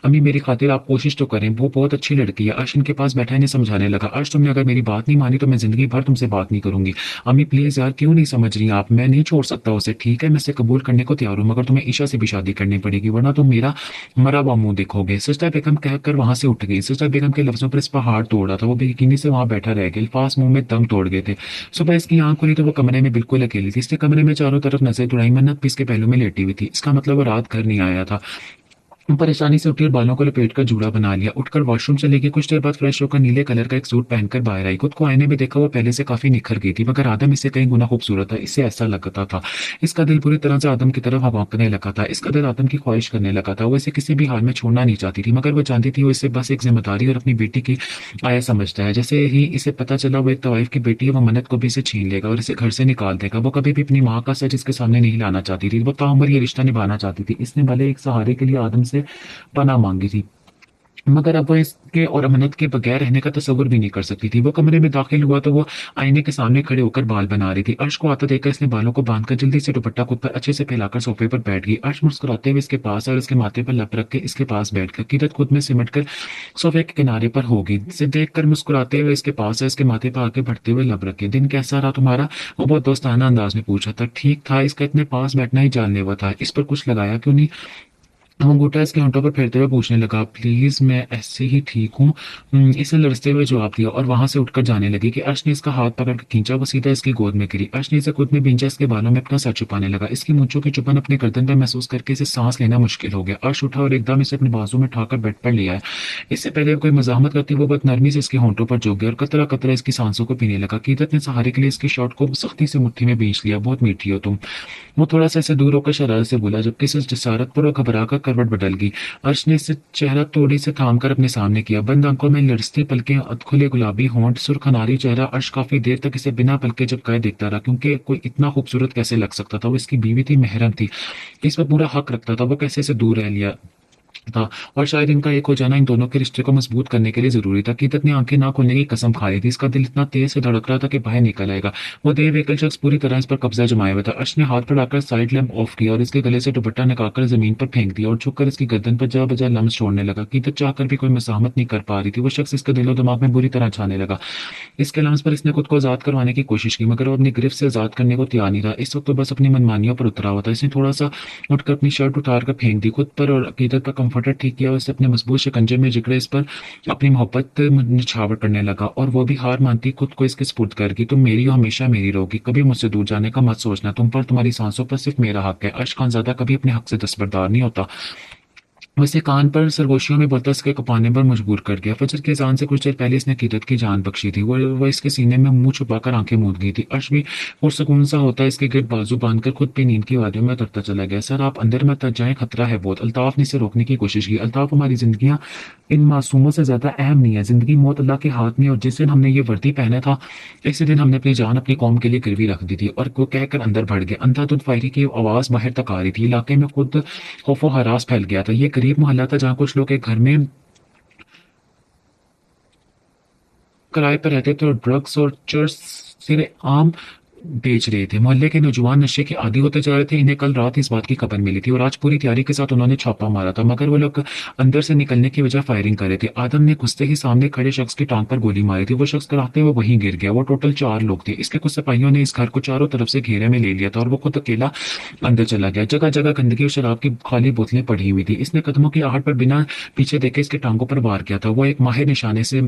अम्मी मेरी खातिर आप कोशिश तो करें, वो बहुत अच्छी लड़की है। अर्श इनके पास बैठा इन्हें समझाने लगा। अर्श तुमने अगर मेरी बात नहीं मानी तो मैं जिंदगी भर तुमसे बात नहीं करूंगी। अम्मी प्लीज यार, क्यों नहीं समझ रही आप? मैं नहीं छोड़ सकता उसे, ठीक है मैं इसे कबूल करने को तैयार हूँ, मगर तुम्हें ईशा से भी शादी करनी पड़ेगी, वरना तुम मेरा मरा हुआ मुंह देखोगे। सजदा बेगम कहकर वहां से उठ गई। सजदा बेगम के लफ्जों पर इस पर हाथ तोड़ा था। वो बेयकीनी से वहां बैठा रह गया, अल्फाज मुंह में दम तोड़ गए थे। सुबह इसकी आंख खुली तो वो कमरे में बिल्कुल अकेली थी। इसने कमरे में चारों तरफ नजर दौड़ाई। मन्नत भी इसके पहलू में लेटी हुई थी। इसका मतलब वो रात घर नहीं आया था। परेशानी से उठी और बालों को लपेटकर जूड़ा बना लिया। उठकर वॉशरूम चली गई। कुछ देर बाद फ्रेश होकर नीले कलर का एक सूट पहनकर बाहर आई। खुद को आईने में देखा, वो पहले से काफी निखर गई थी, मगर आदम इससे कई गुना खूबसूरत था। इससे ऐसा लगता था। इसका दिल पूरी तरह से आदम की तरफ भौंकने लगा था। इसका दिल आदम की ख्वाहिश करने लगा था। वो इसे किसी भी हाल में छोड़ना नहीं चाहती थी, मगर वो जानती थी वो इसे बस एक जिम्मेदारी और अपनी बेटी की आया समझता है। जैसे ही इसे पता चला वो एक तवाइफ की बेटी है, वो मन्नत को भी इसे छीन लेगा और इसे घर से निकाल देगा। वो कभी भी अपनी माँ का सच इसके सामने नहीं लाना चाहती थी। वो ताउम्र ये रिश्ता निभाना चाहती थी। इसने भले एक सहारे के लिए आदम से पनाह मांगी थी, मगर अब वो इसके और अमनत के बगैर रहने का तसव्वुर भी नहीं कर सकती थी। वो कमरे में दाखिल हुआ तो वो आईने के सामने खड़े होकर बाल बना रही थी। अर्श को आता देखकर इसने बालों को बांधकर जल्दी से दुपट्टा खुद पर अच्छे से फैलाकर सोफे पर बैठ गई। अर्श मुस्कुराते हुए इसके पास और इसके माथे पर लप रख के इसके पास बैठ गया। किरत खुद में सिमट कर सोफे के किनारे पर होगी। इसे देख कर मुस्कुराते हुए इसके पास और इसके माथे पर आके बढ़ते हुए लब रखे। दिन कैसा रहा तुम्हारा? वो बहुत दोस्ताना अंदाज में पूछा था। ठीक था, इसका इतने पास बैठना ही जानलेवा था। इस पर कुछ लगाया क्यों नहीं? वो अंगूठा इसके होंठों पर फेरते हुए पूछने लगा। प्लीज मैं ऐसे ही ठीक हूँ। इसे लड़ते हुए जवाब दिया और वहां से उठकर जाने लगी कि अर्श ने इसका हाथ पकड़ के खींचा। वो सीधा इसकी गोद में गिरी। अर्श ने इसे खुद में भींचा, इसके बालों में अपना सर छुपाने लगा। इसकी मूंछों की चुभन अपने गर्दन पर महसूस करके इसे सांस लेना मुश्किल हो गया। अर्श उठा और एकदम इसे अपने बाजू में उठाकर बेड पर ले आया। इससे पहले कोई मजामत करती वो बहुत नरमी से इसके होंठों पर झुक गया और कतरा कतरा इसकी सांसों को पीने लगा। कीरत ने सहारे के लिए इसकी शर्ट को सख्ती से मुट्ठी में बींच लिया। बहुत मीठी हो तुम। वो थोड़ा सा इसे दूर होकर शरारत से बोला, जबकि इस जसारत पर वो घबरा कर करवट बदल गई। अर्श ने इसे चेहरा थोड़ी से थाम कर अपने सामने किया। बंद आंखों में लड़ती पलकें, खुले गुलाबी होंठ, सुर्ख अनारी चेहरा। अर्श काफी देर तक इसे बिना पलके झपकाए देखता रहा, क्योंकि कोई इतना खूबसूरत कैसे लग सकता था? वो इसकी बीवी थी, महरम थी, इस पर पूरा हक रखता था। वो कैसे इसे दूर रह लिया था? और शायद इनका एक हो जाना इन दोनों के रिश्ते को मजबूत करने के लिए जरूरी था। कीरत ने आंखें ना खोलने की कसम खा ली थी। इसका दिल इतना तेज से धड़क रहा था कि बाहर निकल आएगा। वो देव एकल शख्स पूरी तरह इस पर कब्जा जमाया हुआ था। अर्श ने हाथ बढ़ाकर साइड लैंप ऑफ किया और इसके गले से दुपट्टा निकालकर जमीन पर फेंक दिया और झुककर इसकी गर्दन पर जा बजा लम्स छोड़ने लगा। कीरत चाहकर भी कोई मसामत नहीं कर पा रही थी। वो शख्स इसके दिलो दिमाग में बुरी तरह छाने लगा। इसके लम्स पर इसने खुद को आजाद करवाने की कोशिश की, मगर वो अपनी गिरफ्त से आजाद करने को तैयार नहीं था। इस वक्त तो बस अपनी मनमानियों पर उतरा हुआ था। इसने थोड़ा सा उठकर अपनी शर्ट उतार कर फेंक दी खुद पर और अकीदत पर कंफर्टर ठीक किया। उससे अपने मजबूत शिकंजे में जिगरे इस पर अपनी मोहब्बत निछावर करने लगा और वो भी हार मानती खुद को इसके सुपुर्द कर गई। तुम मेरी हो, हमेशा मेरी रहोगी, कभी मुझसे दूर जाने का मत सोचना। तुम पर, तुम्हारी सांसों पर सिर्फ मेरा हक है। अर्श खानजादा कभी अपने हक से दस्तबरदार नहीं होता। वैसे कान पर सरगोशियों में बतस के कपाने पर मजबूर कर गया। फजर के अजान से कुछ देर पहले इसने कीरत की जान बख्शी थी। वो इसके सीने में मुंह छुपाकर आंखें मूंद गई थी। अर्श भी पुरसकून सा होता है इसके गिर्द बाजू बांधकर खुद भी नींद की वादियों में उतरता चला गया। सर आप अंदर मत जाएं, खतरा है बहुत। अल्ताफ ने इसे रोकने की कोशिश की। अल्ताफ, हमारी जिंदगियां इन मासूमों से ज्यादा अहम नहीं है। जिंदगी मौत अल्लाह के हाथ में, और जिस दिन हमने ये वर्दी पहना था इसी दिन हमने अपनी जान अपनी कौम के लिए गिरवी रख दी थी। और वो कहकर अंदर बढ़ गया। अंधाधुंध फायरी की आवाज बाहर तक आ रही थी। इलाके में खुद खौफो हरास फैल गया था। ये करीब मोहल्ला था जहाँ कुछ लोग एक घर में किराए पर रहते थे और ड्रग्स और चर्च सिरे आम बेच रहे थे। मोहल्ले के नौजवान नशे के आदी होते जा रहे थे। इन्हें कल रात इस बात की खबर मिली थी और आज पूरी तैयारी के साथ उन्होंने छापा मारा था, मगर वो लोग अंदर से निकलने की वजह फायरिंग कर रहे थे। आदम ने घुसते ही सामने खड़े शख्स की टांग पर गोली मारी थी। वो शख्स कराते हुए वहीं गिर गया। वो टोटल 4 लोग थे। इसके कुछ सिपाहियों ने इस घर को चारों तरफ से घेरे में ले लिया था और वो खुद अकेला अंदर चला गया। जगह जगह गंदगी और शराब की खाली बोतलें पड़ी हुई थी। इसने कदमों की आहट पर बिना पीछे देखे इसके टांगों पर वार किया था। वो एक माहिर निशाने से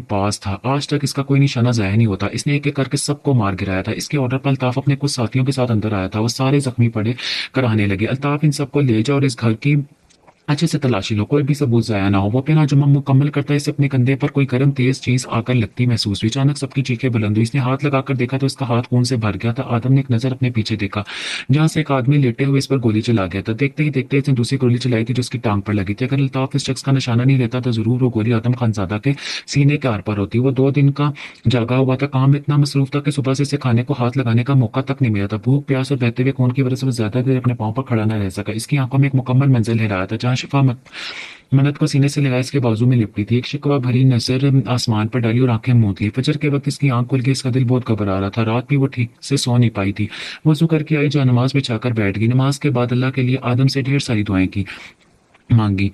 बाज था। आज तक इसका कोई निशाना जाया नहीं होता। इसने एक एक करके सबको मार गिराया था। इसके ऑर्डर पर अल्ताफ अपने कुछ साथियों के साथ अंदर आया था। वो सारे जख्मी पड़े कराने लगे। अल्ताफ, इन सबको ले जाओ और इस घर की अच्छे से तलाशी लो, कोई भी सबूत ज़ाया ना हो। वो अपना जुम्मा मुकम्मल करता है, इसे अपने कंधे पर कोई गर्म तेज़ चीज़ आकर लगती महसूस हुई। अचानक सबकी चीखें बुलंद हुई। इसने हाथ लगाकर देखा तो इसका हाथ खून से भर गया था। आदम ने एक नज़र अपने पीछे देखा, जहाँ से एक आदमी लेटे हुए इस पर गोली चला गया था। देखते ही देखते इसने दूसरी गोली चलाई थी जो उसकी टांग पर लगी थी। अगर अल्ताफ इस शख्स का निशाना नहीं लेता तो ज़रूर वो गोली आदम खानज़ादा के सीने के आर पार होती। वो 2 दिन का जागा हुआ था, काम में इतना मसरूफ था कि सुबह से इसे खाने को हाथ लगाने का मौका तक नहीं मिला था। भूख, प्यास और बहते हुए खून की वजह से वो ज्यादा देर अपने पाँव पर खड़ा न रह सका। इसकी आंखों में एक मुकम्मल मंजिल लहराया था, जहाँ शिफा मन्नत को सीने से लगाए इसके बाजू में लिपटी थी। एक शिकवा भरी नजर आसमान पर डाली और आंखें मूंद ली। फजर के वक्त इसकी आंख खुल गई, इसका दिल बहुत घबरा रहा था। रात भी वो ठीक से सो नहीं पाई थी। वजू करके आई, जो नमाज बिछाकर बैठ गई। नमाज के बाद अल्लाह के लिए आदम से ढेर सारी दुआएं की मांगी।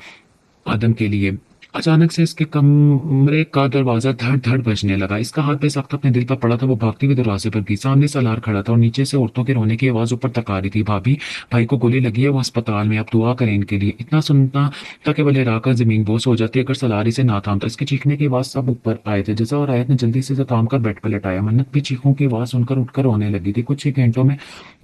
आदम के लिए अचानक से इसके कमरे का दरवाजा धड़ धड़ बजने लगा। इसका हाथ बेसख्त अपने दिल पर पड़ा था। वो भागती हुई दरवाजे पर गई। सामने सलार खड़ा था और नीचे से औरतों के रोने की आवाज ऊपर तक आ रही थी। भाभी, भाई को गोली लगी है, वो अस्पताल में, आप दुआ करें इनके लिए। इतना सुनता था कि वो लहराकर जमीन बोस हो जाती अगर सलार इसे ना थामता। इसके चीखने की आवाज सब ऊपर आए थे। जजा और आयत ने जल्दी से थाम कर बेड पर लटाया। मन्नत भी चीखों की आवाज सुनकर उठकर रोने लगी थी। कुछ ही घंटों में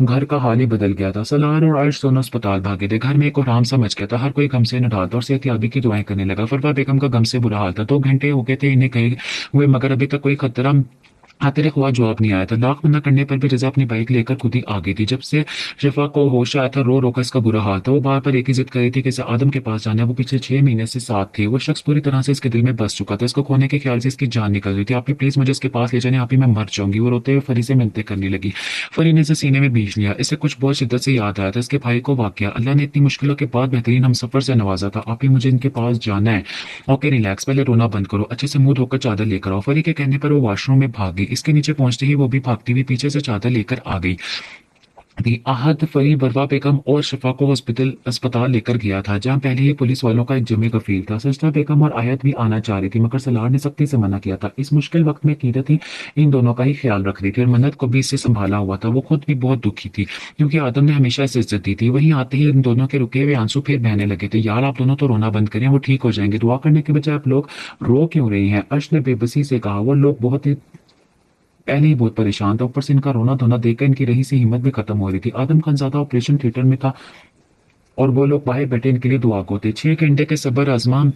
घर का हाल ही बदल गया था। सलार और आयश दोनों अस्पताल भागे थे। घर में एक कोहराम सा मच गया था। हर कोई गम से न डालता और सेहतियाबी की दुआएं करने लगा। फरवा बेगम का गम से बुरा हाल था। 2 घंटे हो गए थे इन्हें कहे हुए, मगर अभी तक कोई खतरा आते हुआ जवाब नहीं आया था। लाख मना करने पर भी रजा अपनी बाइक लेकर खुद ही आ गई थी। जब से शिफा को होश आया था, रो रो कर इसका बुरा हाल था। वो बार बार एक ही जिद कर रही थी कि इसे आदम के पास जाना है। वो पिछले 6 महीने से साथ थी। वो शख्स पूरी तरह से इसके दिल में बस चुका था। इसको खोने के ख्याल से इसकी जान निकल रही थी। आप ही प्लीज मुझे इसके पास ले जाने, आप ही मैं मर जाऊंगी। वो रोते हुए फरी से मिलते करने लगी। फरी ने इसे सीने में भींच लिया। इसे कुछ बहुत शिद्दत से याद आया था इसके भाई को वाकया। अल्लाह ने इतनी मुश्किलों के बाद बेहतरीन हम सफर से नवाजा था। आप ही मुझे इनके पास जाना है। ओके रिलैक्स, पहले रोना बंद करो, अच्छे से मुंह धोकर चादर लेकर आओ। फरी के कहने पर वो वॉशरूम में भाग गई। इसके नीचे पहुंचते ही वो भी भागती हुई पीछे से चादर लेकर आ गई थी। आहत फरी बरवा बेगम और शफा को अस्पताल लेकर गया था, जहां पहले ही पुलिस वालों का एक जमे कफील था। सजदा बेगम और आयत भी आना चाह रही थी, मगर सलार ने सख्ती से मना किया था। इस मुश्किल वक्त में कीरत ही इन दोनों का ही ख्याल रख रही थी और मन्नत को भी इससे संभाला हुआ था। वो खुद भी बहुत दुखी थी, क्योंकि आदम ने हमेशा इसे इज्जत दी थी। वहीं आते ही इन दोनों के रुके हुए आंसू फिर बहने लगे थे। यार, आप दोनों तो रोना बंद करें, वो ठीक हो जाएंगे। दुआ करने के बजाय आप लोग रो क्यों रही हैं? अर्श ने बेबसी से कहा। वो लोग बहुत ही पहले ही बहुत परेशान था, ऊपर से इनका रोना धोना देखकर इनकी रही सी हिम्मत भी खत्म हो रही थी। आदम खानजादा ऑपरेशन थिएटर में था और वो लोग बाहर बैठे इनके लिए दुआ को थे। 6 घंटे के सब्र आजमा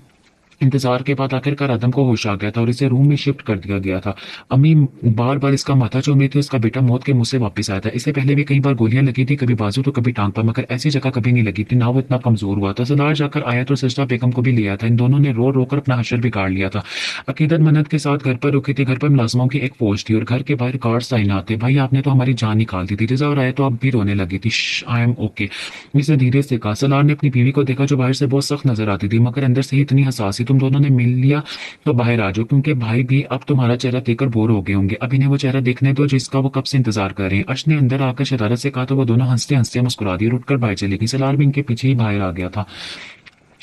इंतजार के बाद आखिरकार आदम को होश आ गया था और इसे रूम में शिफ्ट कर दिया गया था। अम्मी बार बार इसका माथा चूम रही थी। उसका बेटा मौत के मुंह से वापस आया था। इससे पहले भी कई बार गोलियां लगी थी, कभी बाजू तो कभी टांग पर, मगर ऐसी जगह कभी नहीं लगी थी। ना वो इतना कमजोर हुआ था। सरदार जाकर आया तो सजदा बेगम को भी लिया था। इन दोनों ने रो रो कर अपना हशर बिगाड़ लिया था। अकीदत मन्नत के साथ घर पर रुकी थी। घर पर मुलाजमों की एक फौज थी और घर के बाहर कार्ड तैनात थे। भाई, आपने तो हमारी जान निकाल दी थी। रिजा और आया तो अब भी रोने लगी थी। आई एम ओके, इसे धीरे से कहा। सलार ने अपनी बीवी को देखा, जो बाहर से बहुत सख्त नजर आती थी, मगर अंदर से ही इतनी हसास थी। तुम दोनों ने मिल लिया तो बाहर आ जाओ, क्योंकि भाई भी अब तुम्हारा चेहरा देखकर बोर हो गए होंगे। अब इन्हें वो चेहरा देखने दो जिसका वो कब से इंतजार कर रहे हैं। अर्श ने अंदर आकर शरारत से कहा तो वो दोनों हंसते हंसते मुस्कुरा दी और उठकर बाहर चली गई। सलार भी इनके पीछे ही बाहर आ गया था।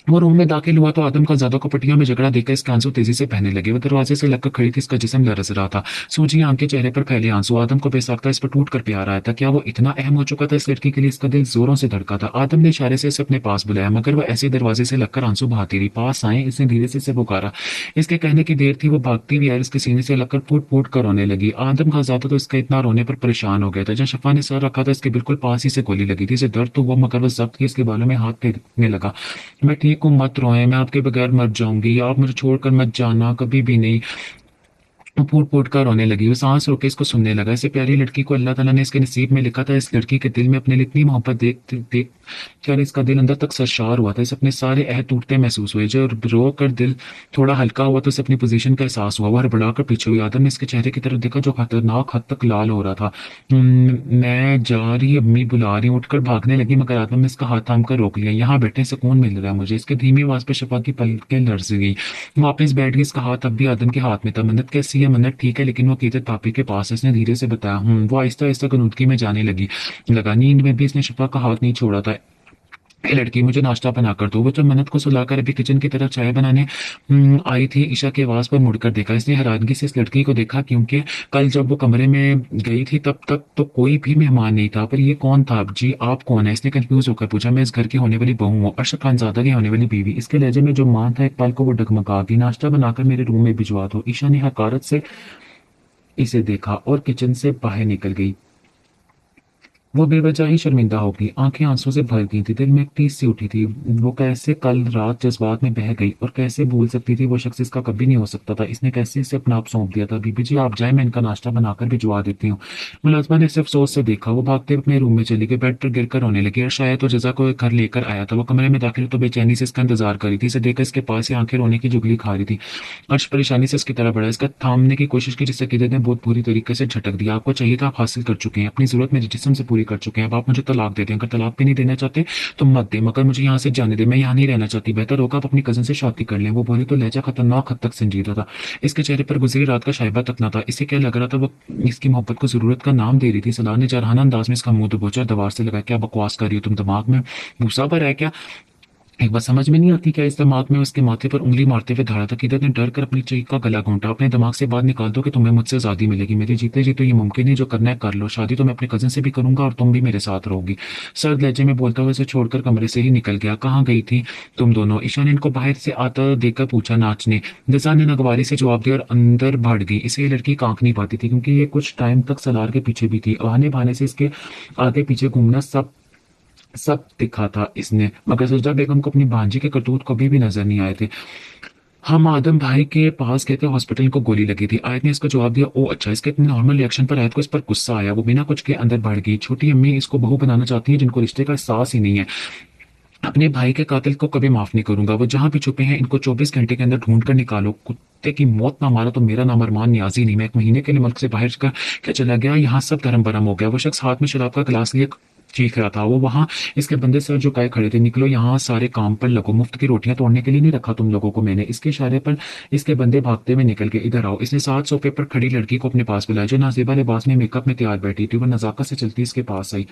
वो रूम में दाखिल हुआ तो आदम का ज्यादा को पट्टियों में झगड़ा देखकर इसके आंसू तेजी से बहने लगे। वो दरवाजे से लगकर खड़ी थी, इसका जिस्म लरज रहा था। सूजी आंखें, चेहरे पर फैले आंसू। आदम को बेसाख्ता इस पर टूट कर प्यार आया था। क्या वो इतना अहम हो चुका था इस लड़की के लिए? इसका दिल जोरों से धड़का था। आदम ने इशारे से इसे अपने पास बुलाया, मगर वह ऐसे दरवाजे से लगकर आंसू बहाती रही। पास आए, इसने धीरे से इसे पुकारा। इसके कहने की देर थी, वो भागती हुई आई इसके सीने से लगकर फूट फूट कर रोने लगी। आदम का ज्यादा तो इसका इतना रोने पर परेशान हो गया था। जब शफा ने सर रखा था, इसके बिल्कुल पास ही से गोली लगी थी। इसे दर्द तो वो, मगर वह जब्त की इसके बालों में हाथ फेरने लगा। मैं ठीक हूँ, मत रोएं, मैं आपके बगैर मर जाऊंगी। आप मुझे छोड़कर मत जाना, कभी भी नहीं। वो फूट फूट कर रोने लगी। वो सांस रोके इसको सुनने लगा। इसे प्यारी लड़की को अल्लाह ताला ने इसके नसीब में लिखा था। इस लड़की के दिल में अपने लिए इतनी मोहब्बत देख देख कर इसका दिल अंदर तक सरशार हुआ था। इसे अपने सारे अहद टूटते महसूस हुए। जब रो कर दिल थोड़ा हल्का हुआ तो इसे अपनी पोजीशन का एहसास हुआ। वो हड़बड़ा कर पीछे हुई। आदम ने इसके चेहरे की तरफ देखा, जो खतरनाक हद तक लाल हो रहा था। मैं जा रही, अम्मी बुला रही हूँ। उठकर भागने लगी, मगर आदम ने इसका हाथ थाम कर रोक लिया। यहाँ बैठे, सुकून मिल रहा है मुझे। इसके धीमी आवाज पर शफा की पलकें लरज गई। वापस बैठ गई। इसका हाथ अब भी आदम के हाथ में था। मन्नत कैसी है? मन्नत ठीक है, लेकिन वो कीरत भाभी के पास है, इसने धीरे से बताया। वो आहिस्ता आहिस्ता गनूदगी में जाने लगा। नींद में भी इसने शफा का हाथ नहीं छोड़ा था। "ए लड़की, मुझे नाश्ता बना कर दो।" वो जब मन्नत को सुलाकर अभी किचन की तरफ चाय बनाने आई थी, ईशा की आवाज पर मुड़कर देखा। इसने हैरानगी से इस लड़की को देखा, क्योंकि कल जब वो कमरे में गई थी तब तक तो कोई भी मेहमान नहीं था। पर ये कौन था? जी, आप कौन है? इसने कंफ्यूज होकर पूछा। मैं इस घर की होने वाली बहू हूँ, अरशद खानजादा की होने वाली बीवी। इसके लहजे में जो मान था, एक पल को वो डगमगा दी। नाश्ता बनाकर मेरे रूम में भिजवा दो। ईशा ने हकारत से इसे देखा और किचन से बाहर निकल गई। वो बेवजह ही शर्मिंदा हो गई, आंखें आंसू से भर गई थी, दिल में एक टीस सी उठी थी। वो कैसे कल रात जज्बात में बह गई और कैसे भूल सकती थी वो शख्स इसका कभी नहीं हो सकता था। इसने कैसे इसे अपना आप सौंप दिया था। बीबी जी आप जाए, मैं इनका नाश्ता बनाकर भिजवा देती हूँ। मुलाजमा ने सिर्फ सोच से देखा। वो भागते अपने रूम में चली गई, बेड पर गिरकर रोने लगी। और शायद वो जजा को घर लेकर आया था। वो कमरे में दाखिल तो बेचैनी से इसका इंतजार कर रही थी। इसे देखकर इसके पास से आंखें रोने की जुगली खा रही थी। अर्श परेशानी से इसकी तरह बढ़ा, इसका थामने की कोशिश की, जिससे किदर ने बहुत बुरी तरीके से झटक दिया। आपको चाहिए था, आप हासिल कर चुके हैं, अपनी जरूरत मेरे जिस्म से पूरी कर चुके हैं, अब आप मुझे तलाक दे दें। अगर तलाक भी नहीं देना चाहते तो मत दें, मगर मुझे यहाँ से जाने दें, मैं यहाँ नहीं रहना चाहती, बेहतर होगा आप अपनी कजन से शादी कर लें। वो बोली तो लहजा खतरनाक हद तक संजीदा था। इसके चेहरे पर गुजरी रात का शाइबा तक न था। इसे क्या लग रहा था वो इसकी मोहब्बत को जरूरत का नाम दे रही थी। सलाह ने जरहाना अंदाज में इसका मुंह दबोचा, दवार से लगा, क्या बकवास कर रही हो तुम, दिमाग में भूसा भरा है क्या? एक बात समझ में नहीं आती क्या? इस दिमाग में उसके माथे पर उंगली मारते हुए धारा था। किधर ने डर कर अपनी चीख का गला घोंटा। अपने दिमाग से बात निकाल दो कि तुम्हें मुझसे आजादी मिलेगी, मेरे जीते जी तो ये मुमकिन है, जो करना है कर लो, शादी तो मैं अपने कजन से भी करूंगा और तुम भी मेरे साथ रहोगी। सर्द लहजे में बोलता हुआ उसे छोड़कर कमरे से ही निकल गया। कहाँ गई थी तुम दोनों? ईशा ने इनको बाहर से आता देखकर पूछा। नाचने। जजा ने नगवारी से जवाब दिया और अंदर बढ़ गई। इसे ये लड़की कांख नहीं पाती थी, क्योंकि ये कुछ टाइम तक सलार के पीछे भी थी। बहाने बहाने से इसके आगे पीछे घूमना सब सब दिखा था इसने, मगर सजदा बेगम को अपनी भांजी के करतूत कभी भी नजर नहीं आए थे। हम आदम भाई के पास गए थे, हॉस्पिटल को गोली लगी थी। आयत ने इसको जवाब दिया। ओ अच्छा। इसके इतने नॉर्मल रिएक्शन पर आयत को इस पर गुस्सा आया। वो बिना कुछ के अंदर बढ़ गई। छोटी अम्मी इसको बहू बनाना चाहती है, जिनको रिश्ते का एहसास ही नहीं है। अपने भाई के कातिल को कभी माफ नहीं करूंगा। वो जहां भी छुपे हैं इनको 24 घंटे के अंदर ढूंढ कर निकालो। कुत्ते की मौत ना मारा तो मेरा नाम अरमान न्याजी नहीं। मैं 1 महीने के लिए मुल्क से बाहर कर क्या चला गया, यहाँ सब धर्म भरम हो गया। वो शख्स हाथ में शराब का गिलास लिए चीख रहा था। वो वहां इसके बंदे सर झुकाए खड़े थे। निकलो यहाँ, सारे काम पर लगो, मुफ्त की रोटियां तोड़ने के लिए नहीं रखा तुम लोगों को मैंने। इसके इशारे पर इसके बंदे भागते हुए निकल के इधर आओ। इसने 7 सोफे पर खड़ी लड़की को अपने पास बुलाया, जो नाजेबा लिबास में मेकअप में तैयार बैठी थी। वो नजाकत से चलती इसके पास आई,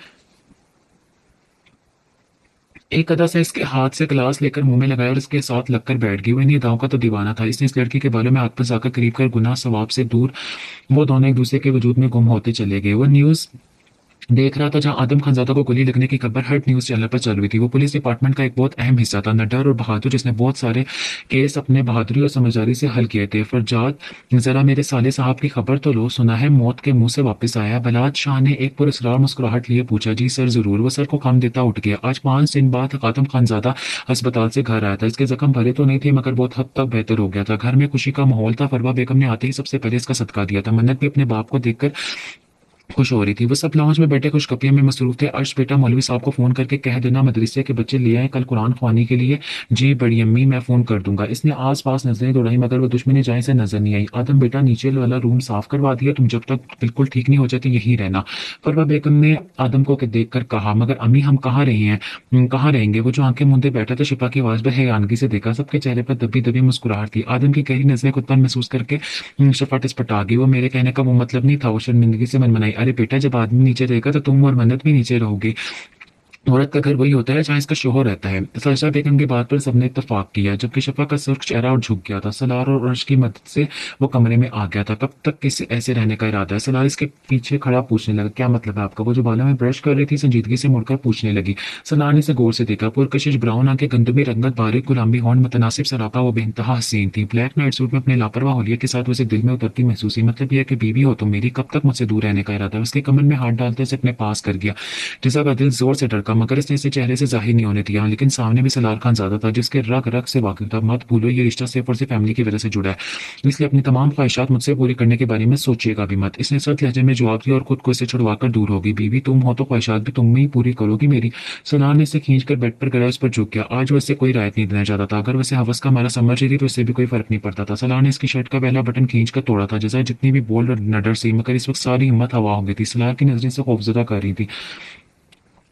एक अदा से इसके हाथ से गिलास लेकर मुंह में लगाया और इसके साथ लगकर बैठ गई। वो इन्हीं अदाओं का तो दीवाना था। इसने इस लड़की के बालों में हाथ पर जाकर करीब कर गुनाह सवाब से दूर वो दोनों एक दूसरे के वजूद में गुम होते चले गए। वो न्यूज देख रहा था जहां आदम खानजादा को गोली लगने की खबर हर न्यूज चैनल पर चल रही थी। वो पुलिस डिपार्टमेंट का एक बहुत अहम हिस्सा था, नड्डर और बहादुर, जिसने बहुत सारे केस अपने बहादुरी और समझदारी से हल किए थे। फरजाद, जरा मेरे साले साहब की खबर तो लो, सुना है मौत के मुंह से वापस आया। बलाद शाह ने एक पुरस्कार मुस्कुराहट लिए पूछा। जी सर जरूर। वो सर को काम देता उठ गया। आज 5 दिन बाद आदम खानजादा अस्पताल से घर आया था। इसके जख्म भरे तो नहीं थे, मगर बहुत हद तक बेहतर हो गया था। घर में खुशी का माहौल था। फरवा बेगम ने आते ही सबसे पहले इसका सदका दिया था। मन्नत भी अपने बाप को देखकर खुश हो रही थी। वो सब लॉन्च में बैठे खुशखबरियों में मसरूफ थे। अर्श बेटा, मौलवी साहब को फोन करके कह देना मदरसे के बच्चे ले आए कल कुरान ख्वानी के लिए। जी बड़ी अम्मी, मैं फोन कर दूंगा। इसने आस पास नजरें दौड़ाई, मगर वो दुश्मनी जाए से नजर नहीं आई। आदम बेटा, नीचे वाला रूम साफ करवा दिया, तुम जब तक बिल्कुल ठीक नहीं हो जाते यहीं रहना। फरवा बेगम ने आदम को देख कर कहा। मगर अम्मी हम कहाँ रहे हैं, कहाँ रहेंगे? वो जो आंखें मूंदे बैठा था, शिपा की आवाज पर हैरानगी से देखा। सबके चेहरे पर दबी दबी मुस्कुराहट थी। आदम की गहरी नजरें खुद पर महसूस करके शिफा टिसपटा गई। वो मेरे कहने का वो मतलब नहीं था। वो शर्मिंदगी से मनमनाई। अरे बेटा, जब आदमी नीचे रहेगा तो तुम और मन्नत भी नीचे रहोगे। औरत का घर वही होता है जहाँ इसका शोहर रहता है। सलसा बेगम की बात पर सबने इत्तेफाक किया, जबकि शफा का सुर्ख चेहरा और झुक गया था। सलार और अर्श की मदद से वो कमरे में आ गया था। कब तक किस ऐसे रहने का इरादा है? सलार इसके पीछे खड़ा पूछने लगा। क्या मतलब है आपका? वो जो बालों में ब्रश कर रही थी संजीदगी से मुड़कर पूछने लगी। सलार ने इसे गौर से देखा। पुरकशिश ब्राउन आंखें, गंदमी रंगत, बारीक गुलाबी होंठ, मुतनासिब सरापा। वो बेइंतहा हसीन थी। ब्लैक नाइट सूट में अपने लापरवाह होलिया के साथ उसे दिल में उतरती महसूस हुई। मतलब यह कि बीवी हो तुम मेरी, कब तक मुझसे दूर रहने का इरादा है? उसके कमर में हाथ डालते से अपने पास कर गया। जिसा का दिल जोर से धड़का, मगर इसने इसे चेहरे से जाहिर नहीं होने दिया। लेकिन सामने भी सलार खान ज्यादा था, जिसके रग रग से वाकिफ था। मत भूलो ये रिश्ता सिर्फ और सिर्फ फैमिली की वजह से जुड़ा है, इसलिए अपनी तमाम ख्वाहिशात मुझसे पूरी करने के बारे में सोचिएगा भी मत। इसने सख्त लहजे में जवाब दिया और खुद को इसे छुड़वाकर दूर होगी। बीवी तुम हो तो ख्वाहिशात भी तुम ही पूरी करोगी मेरी। सलार ने इसे खींचकर बेड पर गया, उस पर झुक गया। आज वो इससे कोई रायत नहीं देना चाहता था। अगर वैसे हवस का मारा समझ रही थी तो इससे भी कोई फर्क नहीं पड़ता था। सलार ने इसकी शर्ट का पहला बटन खींचकर तोड़ा था। जैसा जितनी भी बोल्ड और नडर सी, मगर इस वक्त सारी हिम्मत हवा हो गई थी। सलार की नजरें से खौफजदा कर रही थी।